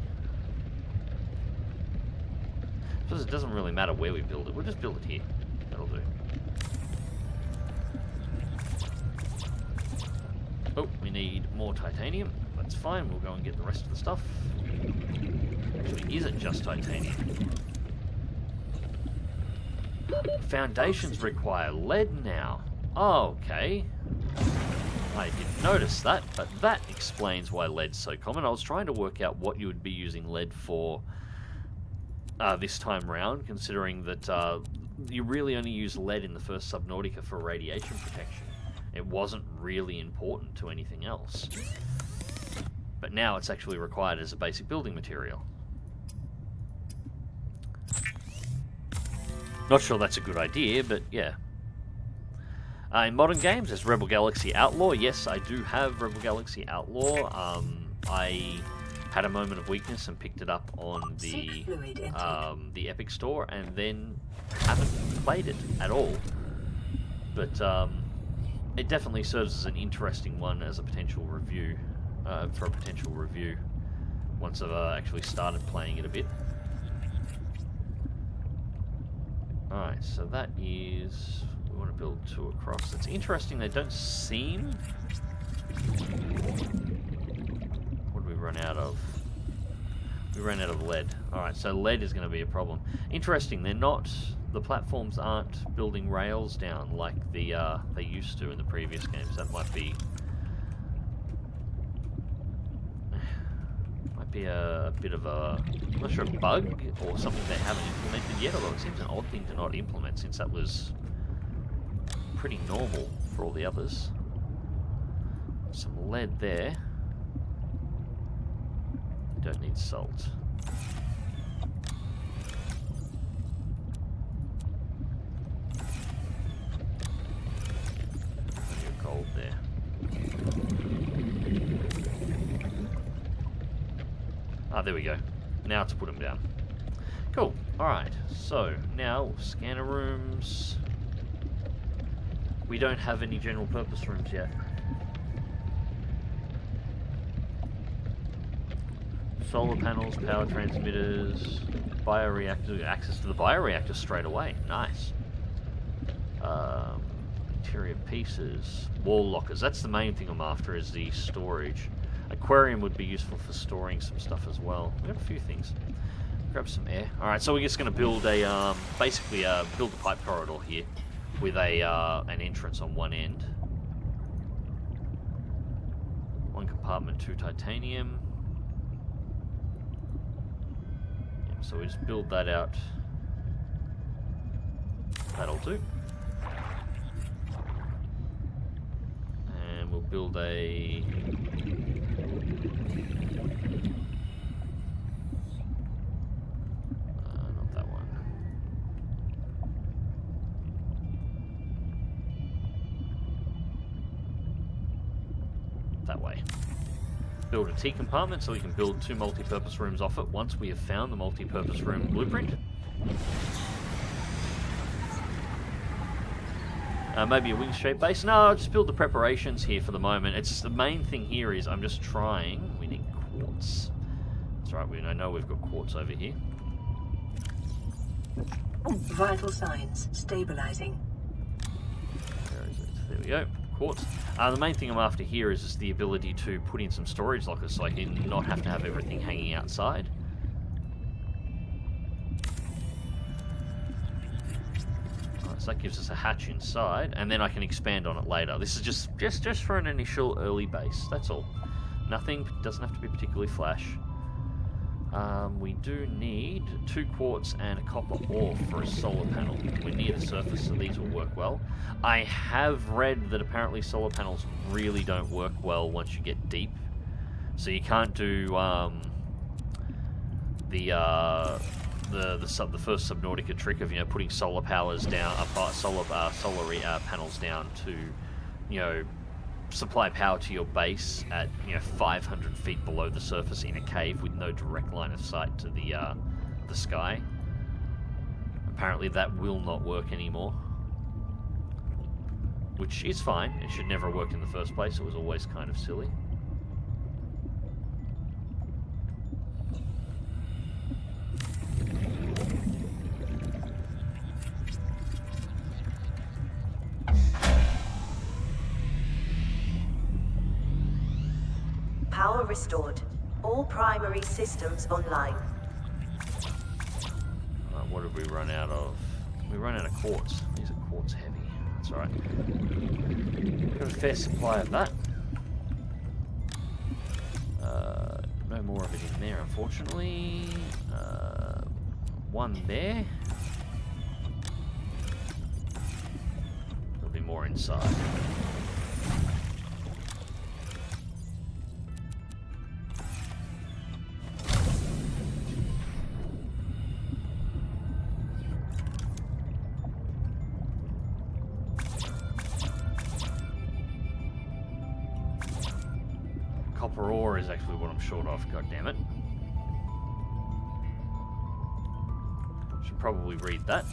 Because it doesn't really matter where we build it. We'll just build it here. That'll do. Oh, we need more titanium. That's fine. We'll go and get the rest of the stuff. Actually, is it just titanium? Foundations require lead now. Oh, okay. I didn't notice that, but that explains why lead's so common. I was trying to work out what you would be using lead for this time round, considering that you really only use lead in the first Subnautica for radiation protection. It wasn't really important to anything else. But now it's actually required as a basic building material. Not sure that's a good idea, but yeah. In modern games, there's Rebel Galaxy Outlaw. Yes, I do have Rebel Galaxy Outlaw. I had a moment of weakness and picked it up on the Epic Store, and then haven't played it at all. But it definitely serves as an interesting one as a potential review, for a potential review once I've actually started playing it a bit. Alright, so that is... We want to build two across. It's interesting, they don't seem... What did we run out of? We ran out of lead. Alright, so lead is going to be a problem. Interesting, they're not... The platforms aren't building rails down like they used to in the previous games. That might be... a bit of a... I'm not sure, a bug or something they haven't implemented yet, although it seems an odd thing to not implement since that was pretty normal for all the others. Some lead there. Don't need salt. Plenty of gold there. Ah, there we go. Now to put them down. Cool. Alright, so now scanner rooms. We don't have any general purpose rooms yet. Solar panels, power transmitters, bioreactor, access to the bioreactor straight away. Nice. Interior pieces, wall lockers. That's the main thing I'm after, is the storage. Aquarium would be useful for storing some stuff as well. We have a few things. Grab some air. Alright, so we're just going to build a, basically build a pipe corridor here with a an entrance on one end. One compartment, 2 titanium. Yep, so we just build that out. That'll do. And we'll build a... not that one. That way. Build a T compartment so we can build 2 multi-purpose rooms off it once we have found the multi-purpose room blueprint. Maybe a wing-shaped base. No, I'll just build the preparations here for the moment. It's just the main thing here is I'm just trying. We need quartz. That's right, I know we've got quartz over here. Vital signs stabilizing. Where is it? There we go. Quartz. The main thing I'm after here is just the ability to put in some storage lockers so I can not have to have everything hanging outside. So that gives us a hatch inside, and then I can expand on it later. This is just for an initial early base. That's all. Nothing, doesn't have to be particularly flash. We do need 2 quartz and a copper ore for a solar panel. We're near the surface, so these will work well. I have read that apparently solar panels really don't work well once you get deep. So you can't do the first Subnautica trick of putting solar powers down, solar panels down to supply power to your base at 500 feet below the surface in a cave with no direct line of sight to the sky. Apparently that will not work anymore, which is fine. It should never work in the first place. It was always kind of silly. Power restored. All primary systems online. What did we run out of? We run out of quartz. These are quartz heavy. That's alright. We've got a fair supply of that. No more of it in there, unfortunately. One there. There'll be more inside. Copper ore is actually what I'm short of, god damn it. Should probably read that.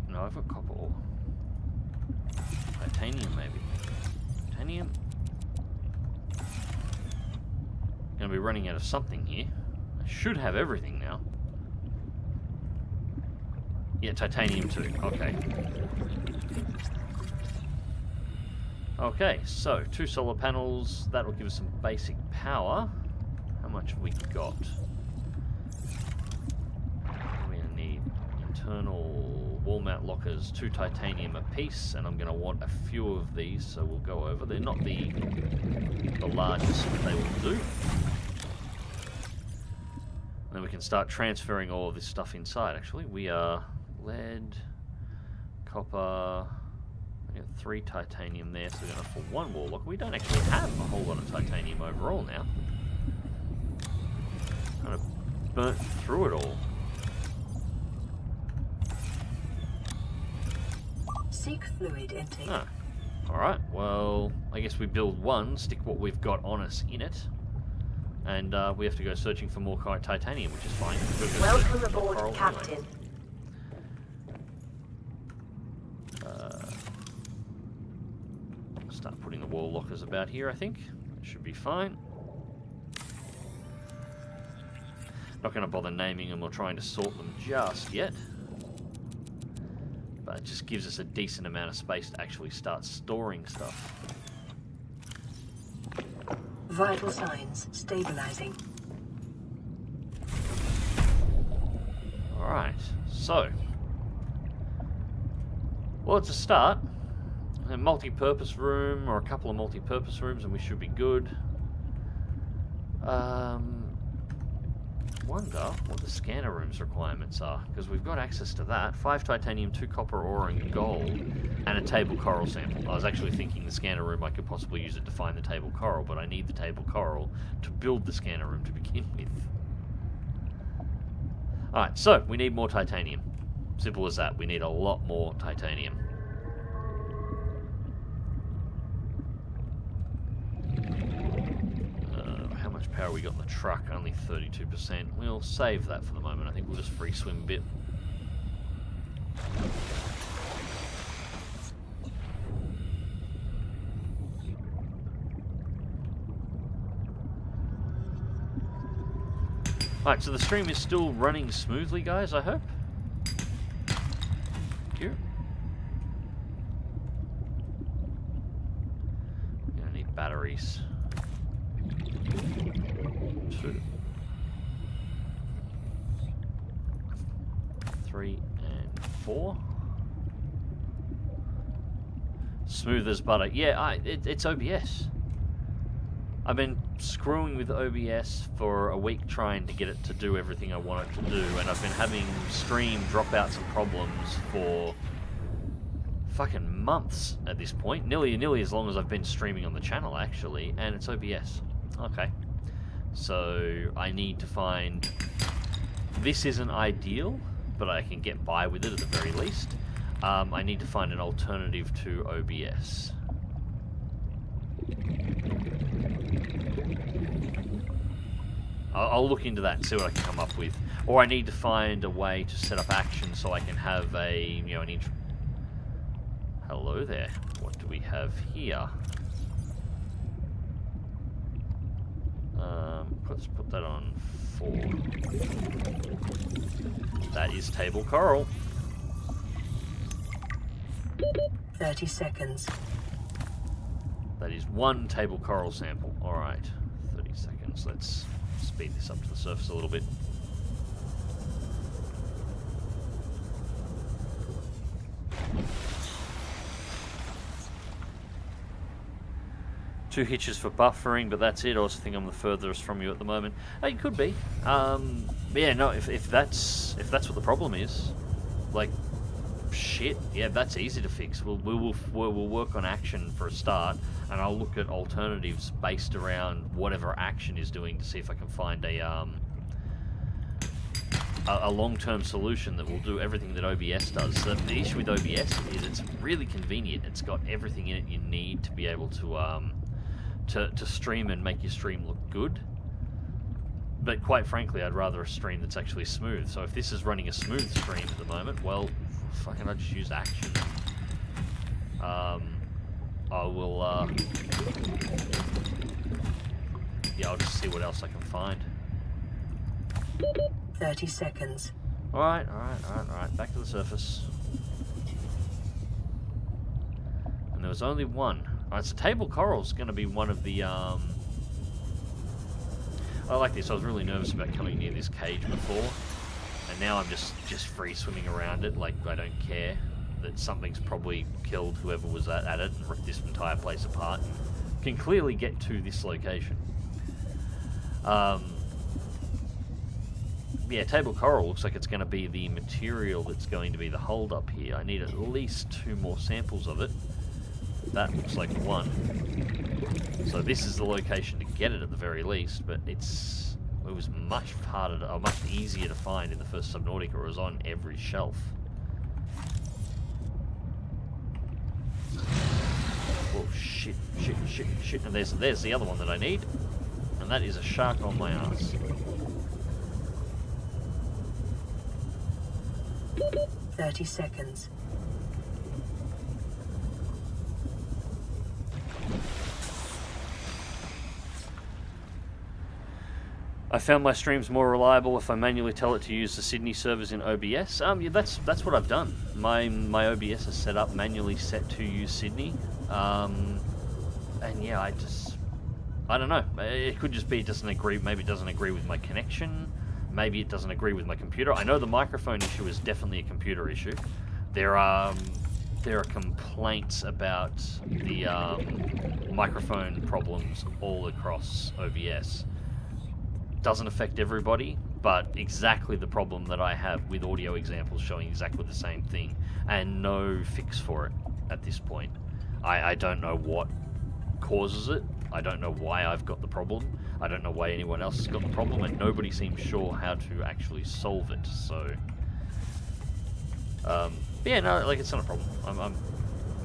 No, I've got copper ore. Titanium, maybe. Titanium? Gonna be running out of something here. I should have everything now. Yeah, titanium too. Okay. Okay, so 2 solar panels. That will give us some basic power. How much have we got? We're going to need internal wall mount lockers, 2 titanium apiece, and I'm going to want a few of these, so we'll go over. They're not the largest, but they will do. And then we can start transferring all of this stuff inside, actually. We are lead, copper. We got 3 titanium there, so we're going to for 1 warlock. We don't actually have a whole lot of titanium overall now. Kind of burnt through it all. Seek fluid intake. Ah. Alright, well, I guess we build 1, stick what we've got on us in it, and we have to go searching for more titanium, which is fine. Welcome aboard, Captain. Anyway. Start putting the wall lockers about here, I think. It should be fine. Not going to bother naming them or trying to sort them just yet. But it just gives us a decent amount of space to actually start storing stuff. Vital signs stabilizing. Alright, so. Well, it's a start. A multi-purpose room, or a couple of multi-purpose rooms, and we should be good. Wonder what the scanner room's requirements are, because we've got access to that. 5 titanium, 2 copper ore and gold, and a table coral sample. I was actually thinking the scanner room I could possibly use it to find the table coral, but I need the table coral to build the scanner room to begin with. Alright, so we need more titanium. Simple as that. We need a lot more titanium. How much power we got in the truck? Only 32%. We'll save that for the moment. I think we'll just free swim a bit. Alright, so the stream is still running smoothly, guys, I hope. Thank you. I'm gonna need batteries. 2, 3, and 4. Smooth as butter. Yeah, it's OBS. I've been screwing with OBS for a week trying to get it to do everything I want it to do, and I've been having stream dropouts and problems for fucking months at this point. Nearly as long as I've been streaming on the channel, actually, and it's OBS. Okay. So I need to find... This isn't ideal, but I can get by with it at the very least. I need to find an alternative to OBS. I'll look into that and see what I can come up with. Or I need to find a way to set up Action so I can have a, you know, an intro... Hello there. What do we have here? Let's put that on 4. That is table coral. 30 seconds. That is 1 table coral sample. Alright, 30 seconds. Let's speed this up to the surface a little bit. Two hitches for buffering, but that's it. I also think I'm the furthest from you at the moment. It could be. But yeah, no. If that's what the problem is, like, shit. Yeah, that's easy to fix. We'll work on Action for a start, and I'll look at alternatives based around whatever Action is doing to see if I can find a long-term solution that will do everything that OBS does. So the issue with OBS is it's really convenient. It's got everything in it you need to be able to stream and make your stream look good. But quite frankly, I'd rather a stream that's actually smooth. So if this is running a smooth stream at the moment, well, fucking I'll just use Action. I will, yeah, I'll just see what else I can find. 30 seconds. Alright, back to the surface. And there was only 1. Alright, so table coral's going to be one of the, I like this. I was really nervous about coming near this cage before, and now I'm just free swimming around it like I don't care that something's probably killed whoever was at it and ripped this entire place apart. Can clearly get to this location. yeah, table coral looks like it's going to be the material that's going to be the hold up here. I need at least 2 more samples of it. That looks like 1. So this is the location to get it at the very least, but it was much harder, or much easier to find in the first Subnautica. It was on every shelf. Oh shit, shit, shit, shit. And there's the other one that I need. And that is a shark on my ass. 30 seconds. I found my streams more reliable if I manually tell it to use the Sydney servers in OBS. Yeah, that's what I've done. My OBS is set up manually set to use Sydney. And yeah, I don't know. It could just be it doesn't agree. Maybe it doesn't agree with my connection. Maybe it doesn't agree with my computer. I know the microphone issue is definitely a computer issue. There are complaints about the microphone problems all across OBS. Doesn't affect everybody, but exactly the problem that I have with audio examples showing exactly the same thing, and no fix for it at this point. I don't know what causes it. I don't know why I've got the problem. I don't know why anyone else has got the problem, and nobody seems sure how to actually solve it. So, yeah, no, like, it's not a problem. I'm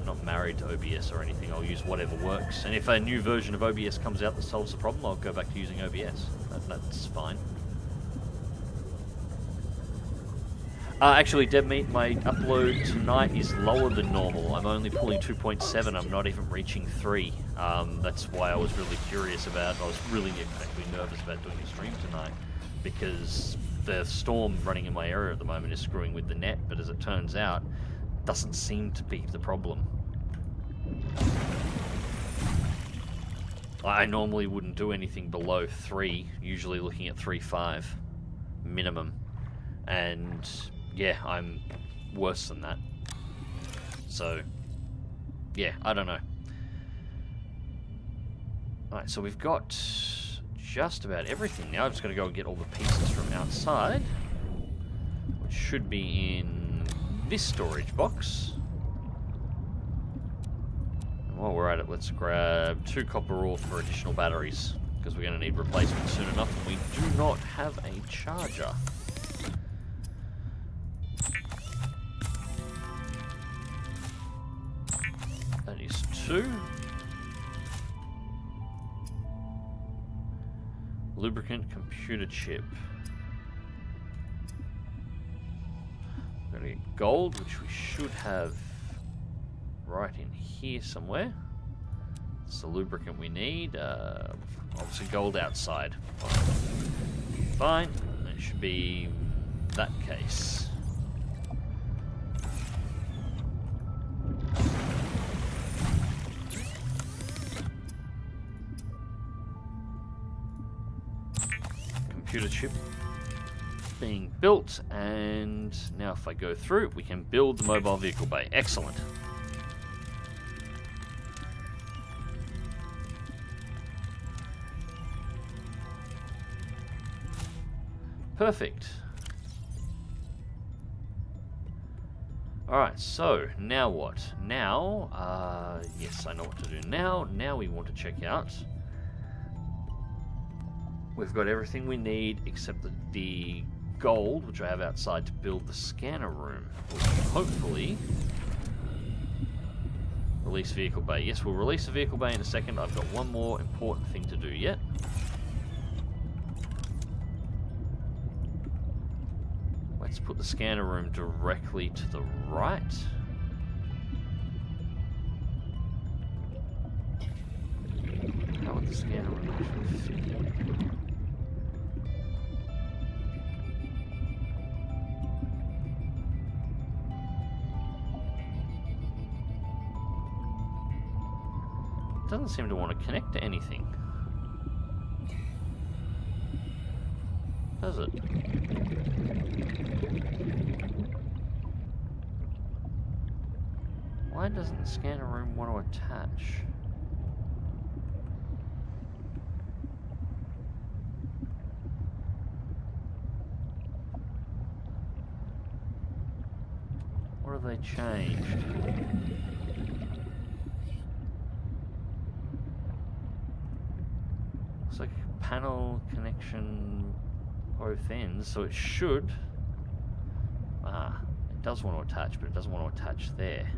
not married to OBS or anything. I'll use whatever works, and if a new version of OBS comes out that solves the problem, I'll go back to using OBS. That's fine. Actually, Debmeat, my upload tonight is lower than normal. I'm only pulling 2.7. I'm not even reaching 3. That's why I was really curious about. I was really actually nervous about doing a stream tonight, because the storm running in my area at the moment is screwing with the net. But as it turns out, doesn't seem to be the problem. I normally wouldn't do anything below 3, usually looking at 3.5 minimum, and yeah, I'm worse than that. So yeah, I don't know. Alright, so we've got just about everything now. I've just got to go and get all the pieces from outside, which should be in this storage box. While we're at it, let's grab 2 copper ore for additional batteries, because we're going to need replacements soon enough, and we do not have a charger. That is 2. Lubricant computer chip. We're going to get gold, which we should have right in here somewhere. It's the lubricant we need. Obviously gold outside. Fine. It should be that case. Computer chip being built, and now if I go through, we can build the mobile vehicle bay. Excellent. Perfect. Alright, so now what? Now, yes, I know what to do now. Now we want to check out. We've got everything we need except the gold, which I have outside to build the scanner room, which hopefully release vehicle bay. Yes, we'll release the vehicle bay in a second. I've got one more important thing to do yet. Let's put the scanner room directly to the right. How would the scanner room actually fit here? It doesn't seem to want to connect to anything, does it? Why doesn't the scanner room want to attach? they changed? Looks like panel connection both ends, so it should... it does want to attach, but it doesn't want to attach there.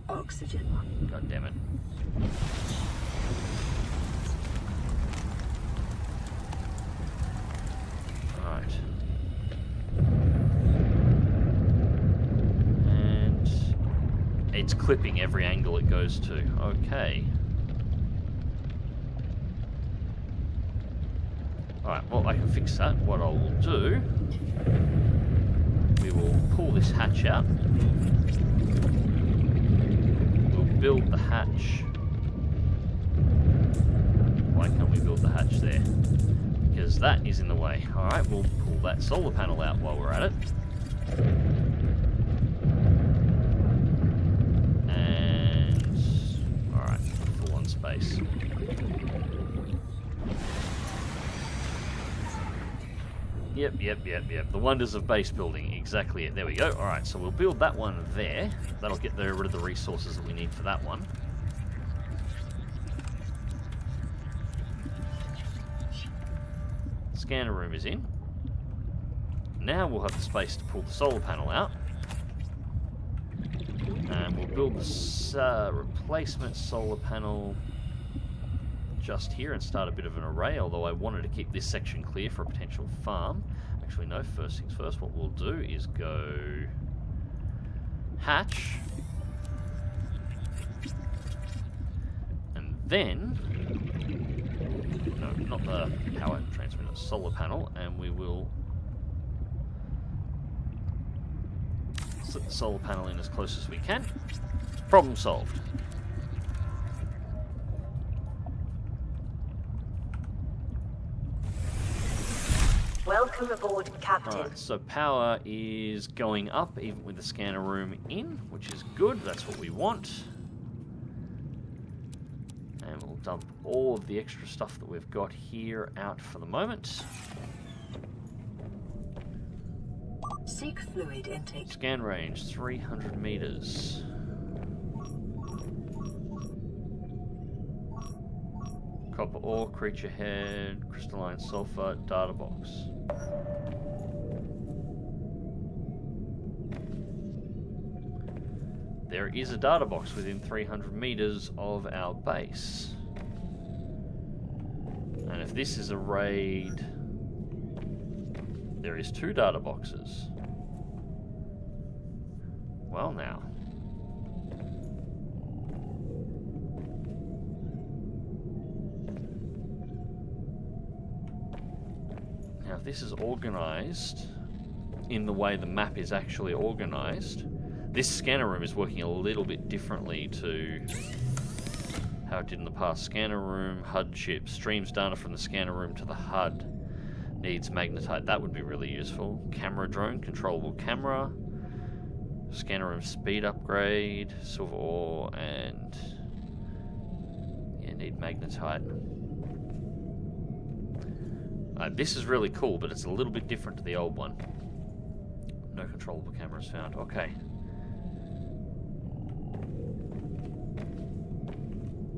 Oxygen. God damn it. Right. And it's clipping every angle it goes to. Okay. Alright, well, I can fix that. What I will do, we will pull this hatch out. We'll build the hatch. Why can't we build the hatch there? Because that is in the way. Alright, we'll pull that solar panel out while we're at it. And... alright, full on space. Yep. The wonders of base building. Exactly it. There we go. Alright, so we'll build that one there. That'll get rid of the resources that we need for that one. Scanner room is in. Now we'll have the space to pull the solar panel out. And we'll build the replacement solar panel just here and start a bit of an array, although I wanted to keep this section clear for a potential farm. Actually, no, first things first, what we'll do is go hatch, and then, no, not the power transmitter, solar panel, and we will slip the solar panel in as close as we can. Problem solved. Welcome aboard, Captain. Alright, so power is going up even with the scanner room in, which is good. That's what we want. And we'll dump all of the extra stuff that we've got here out for the moment. Seek fluid intake. Scan range 300 meters. Copper ore, creature head, crystalline sulfur, data box. There is a data box within 300 meters of our base. And if this is a raid, there is 2 data boxes. Well now. Now, if this is organized in the way the map is actually organized, this scanner room is working a little bit differently to how it did in the past. Scanner room, HUD chip, streams data from the scanner room to the HUD. Needs magnetite. That would be really useful. Camera drone, controllable camera. Scanner room speed upgrade, silver ore, and yeah, need magnetite. This is really cool, but it's a little bit different to the old one. No controllable cameras found. Okay.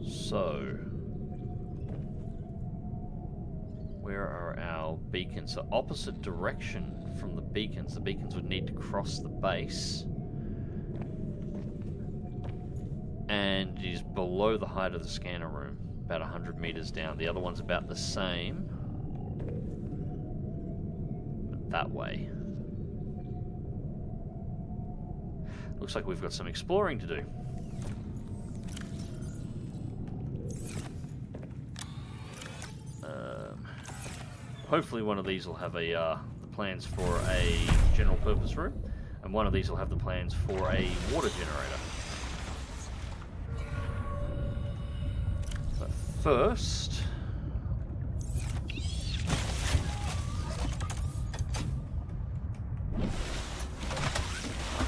So, where are our beacons? So opposite direction from the beacons. The beacons would need to cross the base. And it is below the height of the scanner room, about 100 meters down. The other one's about the same, but that way. Looks like we've got some exploring to do. Hopefully one of these will have the plans for a general purpose room, and one of these will have the plans for a water generator. But first,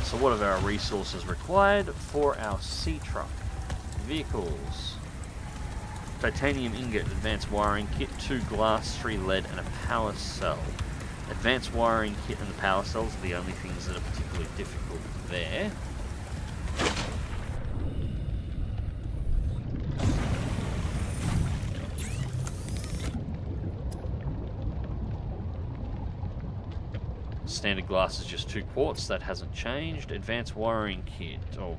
so what are our resources required for our sea truck? Vehicles. Titanium ingot, advanced wiring kit, 2 glass, 3 lead, and a power cell. Advanced wiring kit and the power cells are the only things that are particularly difficult there. Standard glass is just 2 quartz, that hasn't changed. Advanced wiring kit. Oh,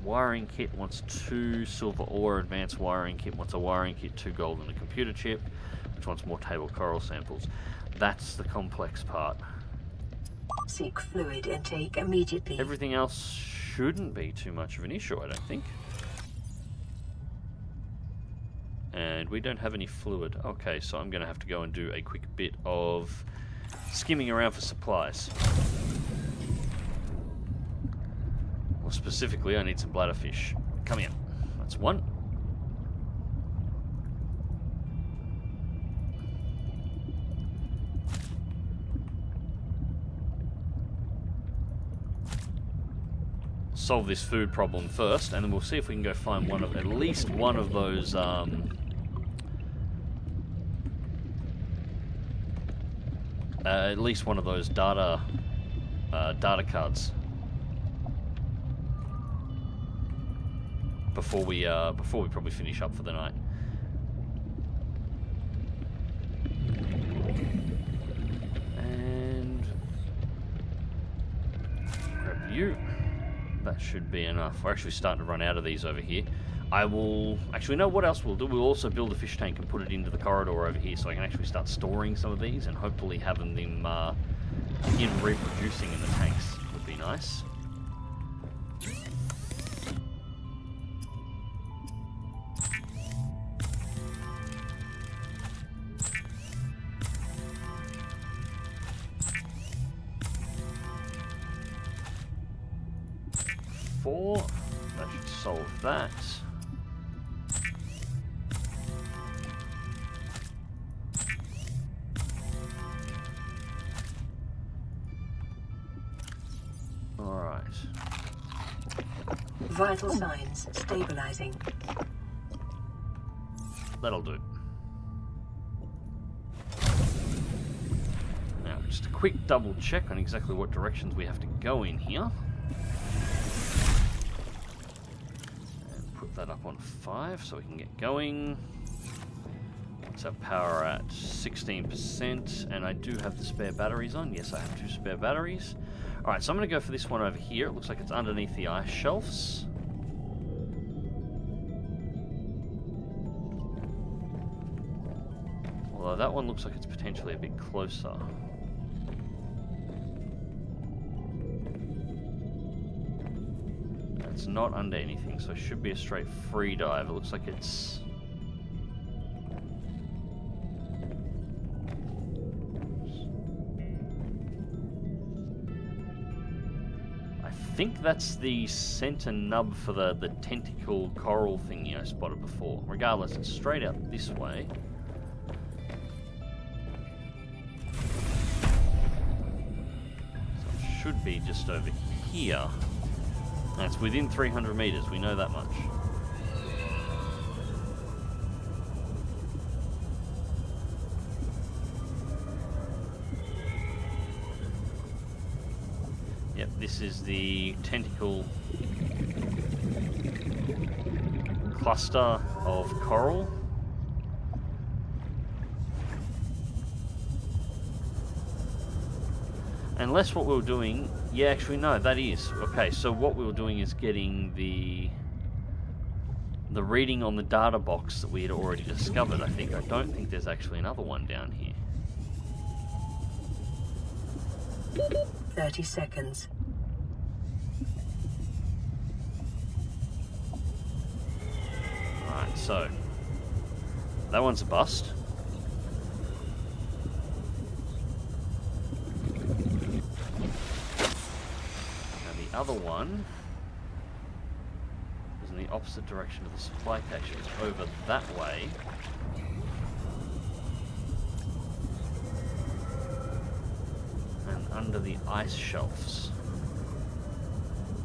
wiring kit wants 2 silver ore. Advanced wiring kit wants a wiring kit, 2 gold, and a computer chip, which wants more table coral samples. That's the complex part. Seek fluid intake immediately. Everything else shouldn't be too much of an issue, I don't think. And we don't have any fluid. Okay, so I'm going to have to go and do a quick bit of skimming around for supplies. Well, specifically, I need some bladderfish. Come here. That's 1. Solve this food problem first, and then we'll see if we can go find one of, at least one of those at least one of those data cards before we probably finish up for the night. And grab you. That should be enough. We're actually starting to run out of these over here. I will... Actually, no, what else we'll do? We'll also build a fish tank and put it into the corridor over here so I can actually start storing some of these and hopefully having them in reproducing in the tanks would be nice. That should solve that. Alright. Vital signs stabilizing. That'll do. Now, just a quick double check on exactly what directions we have to go in here. That up on 5 so we can get going. What's our power at? 16%, and I do have the spare batteries on. Yes, I have 2 spare batteries. Alright, so I'm going to go for this one over here. It looks like it's underneath the ice shelves. Although that one looks like it's potentially a bit closer. It's not under anything, so it should be a straight free dive. It looks like it's... I think that's the center nub for the tentacle coral thingy I spotted before. Regardless, it's straight out this way. So it should be just over here. That's within 300 meters, we know that much. Yep, this is the tentacle cluster of coral. Unless what we were doing... Yeah, actually, no, that is. Okay, so what we were doing is getting the reading on the data box that we had already discovered, I think. I don't think there's actually another one down here. 30 seconds. Alright, so... that one's a bust. Other one is in the opposite direction of the supply cache. It's over that way. And under the ice shelves,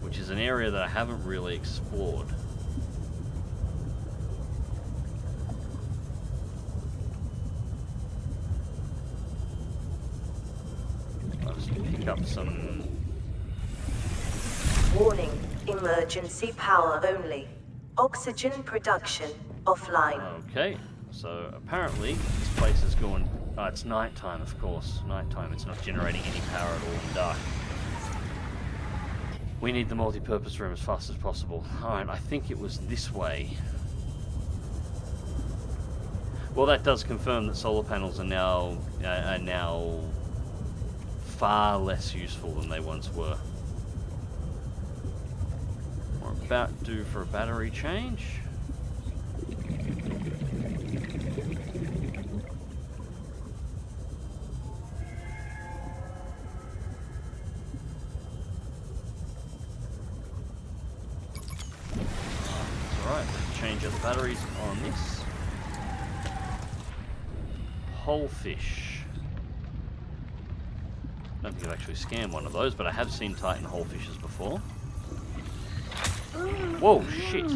which is an area that I haven't really explored. pick up some... Warning, emergency power only. Oxygen production offline. Okay, so apparently this place is going... Oh, it's nighttime, of course. Nighttime, it's not generating any power at all in the dark. We need the multi-purpose room as fast as possible. Alright, I think it was this way. Well, that does confirm that solar panels are now far less useful than they once were. We're about due for a battery change. Alright, change out the batteries on this. Whole fish. I don't think I've actually scanned one of those, but I have seen Titan whole fishes before. Whoa, shit!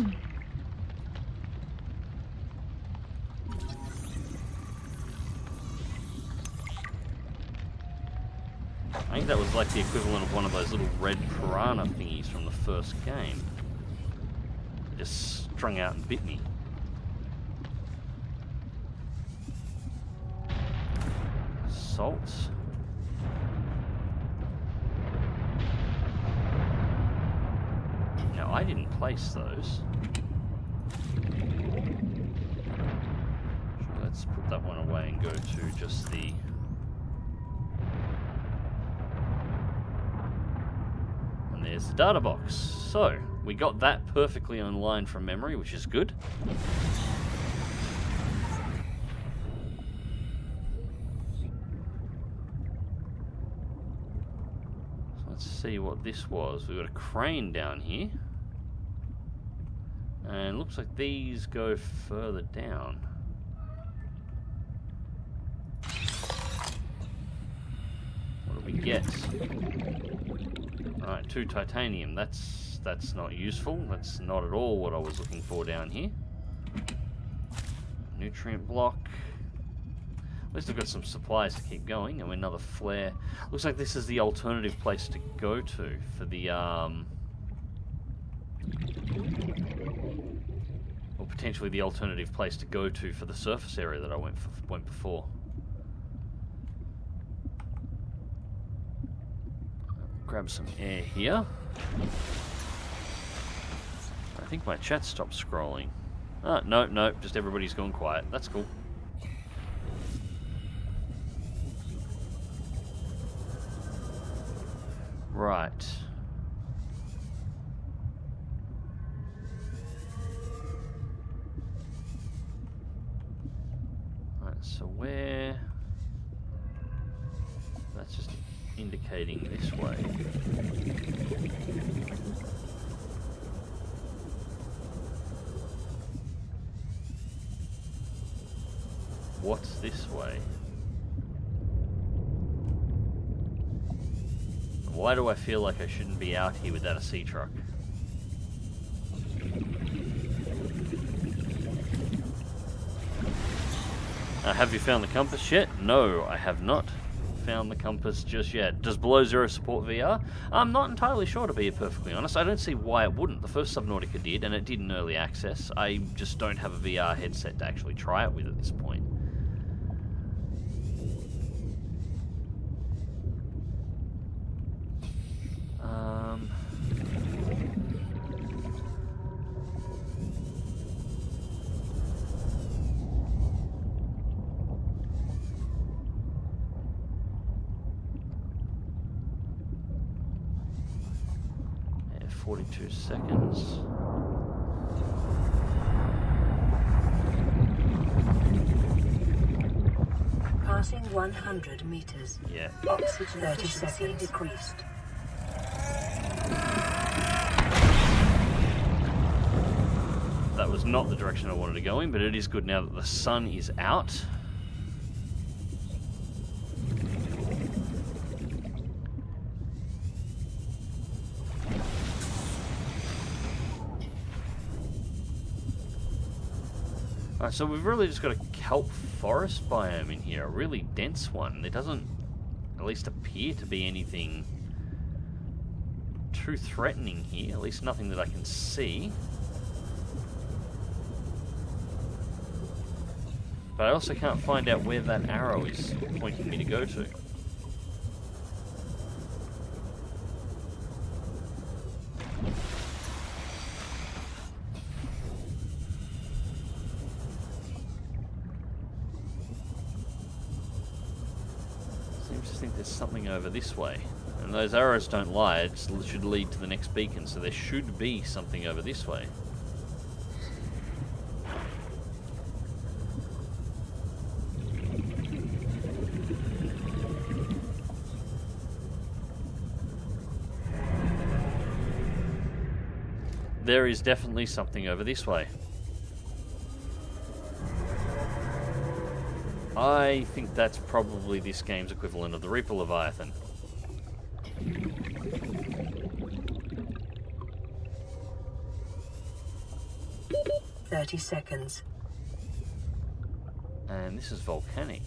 I think that was like the equivalent of one of those little red piranha thingies from the first game. It just strung out and bit me. Salt. Now, I didn't place those. So let's put that one away and go to just the... And there's the data box. So, we got that perfectly online from memory, which is good. Let's see what this was. We've got a crane down here. And looks like these go further down. What do we get? Alright, 2 titanium. That's not useful. That's not at all what I was looking for down here. Nutrient block. At least I've got some supplies to keep going, and another flare. Looks like this is the alternative place to go to for the, or potentially the alternative place to go to for the surface area that I went before. Grab some air here. I think my chat stopped scrolling. Oh, no, just everybody's gone quiet. That's cool. Right. Right, so where... That's just indicating this way. What's this way? Why do I feel like I shouldn't be out here without a sea truck? Have you found the compass yet? No, I have not found the compass just yet. Does Below Zero support VR? I'm not entirely sure, to be perfectly honest. I don't see why it wouldn't. The first Subnautica did, and it did in early access. I just don't have a VR headset to actually try it with at this point. Yeah, 42 seconds. Passing 100 meters. Yeah. Oxygen 30 seconds decreased. That was not the direction I wanted to go in, but it is good now that the sun is out. Alright, so we've really just got a kelp forest biome in here, a really dense one. It doesn't at least appear to be anything too threatening here. At least nothing that I can see. But I also can't find out where that arrow is pointing me to go to. Seems to think there's something over this way. And those arrows don't lie, it should lead to the next beacon, so there should be something over this way. There is definitely something over this way. I think that's probably this game's equivalent of the Reaper Leviathan. "30 seconds. And this is volcanic.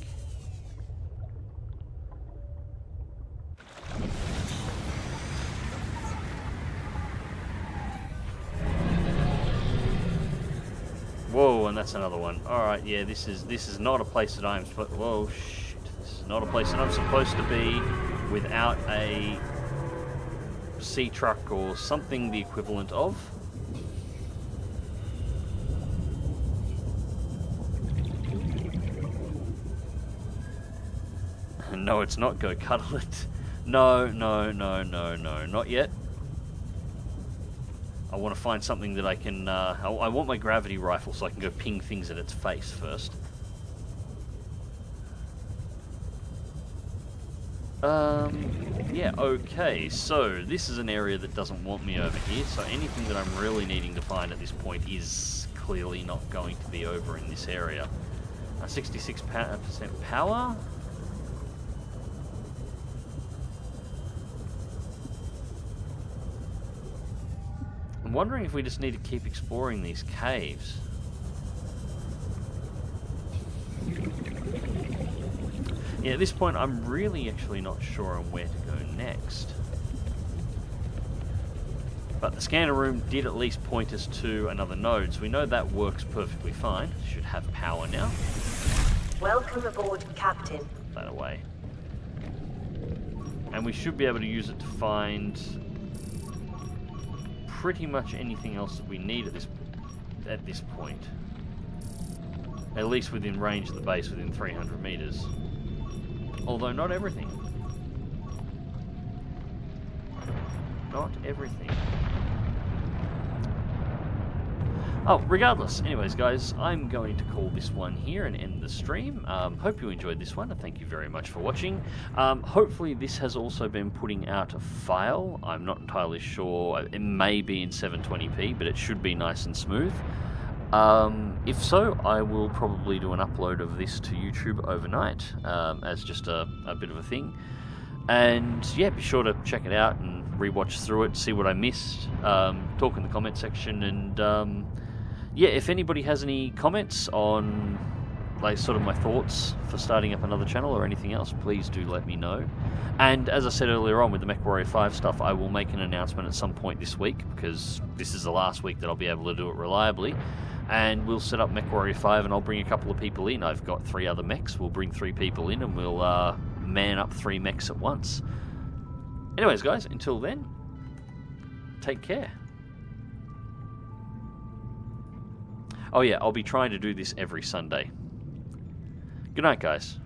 Whoa, and that's another one. Alright, yeah, this is not a place that I'm supposed... Whoa, shit. This is not a place that I'm supposed to be without a sea truck or something the equivalent of. No, it's not. Go cuddle it. No, no, no, no, no. Not yet. I want to find something that I can... I want my gravity rifle so I can go ping things at its face first. Yeah, okay. So, this is an area that doesn't want me over here. So, anything that I'm really needing to find at this point is clearly not going to be over in this area. 66% power? I'm wondering if we just need to keep exploring these caves. Yeah, at this point I'm really actually not sure on where to go next. But the scanner room did at least point us to another node, so we know that works perfectly fine. Should have power now. Welcome aboard, Captain. Put that away. And we should be able to use it to find pretty much anything else that we need at this point. At least within range of the base, within 300 meters. Although not everything. Not everything. Oh, regardless. Anyways, guys, I'm going to call this one here and end the stream. Hope you enjoyed this one, and thank you very much for watching. Hopefully this has also been putting out a file. I'm not entirely sure. It may be in 720p, but it should be nice and smooth. If so, I will probably do an upload of this to YouTube overnight, as just a bit of a thing. And yeah, be sure to check it out and rewatch through it, see what I missed, talk in the comment section, and yeah, if anybody has any comments on like sort of my thoughts for starting up another channel or anything else, please do let me know. And as I said earlier on with the MechWarrior 5 stuff, I will make an announcement at some point this week, because this is the last week that I'll be able to do it reliably. And we'll set up MechWarrior 5 and I'll bring a couple of people in. I've got 3 other mechs. We'll bring 3 people in and we'll man up 3 mechs at once. Anyways, guys, until then, take care. Oh yeah, I'll be trying to do this every Sunday. Good night, guys.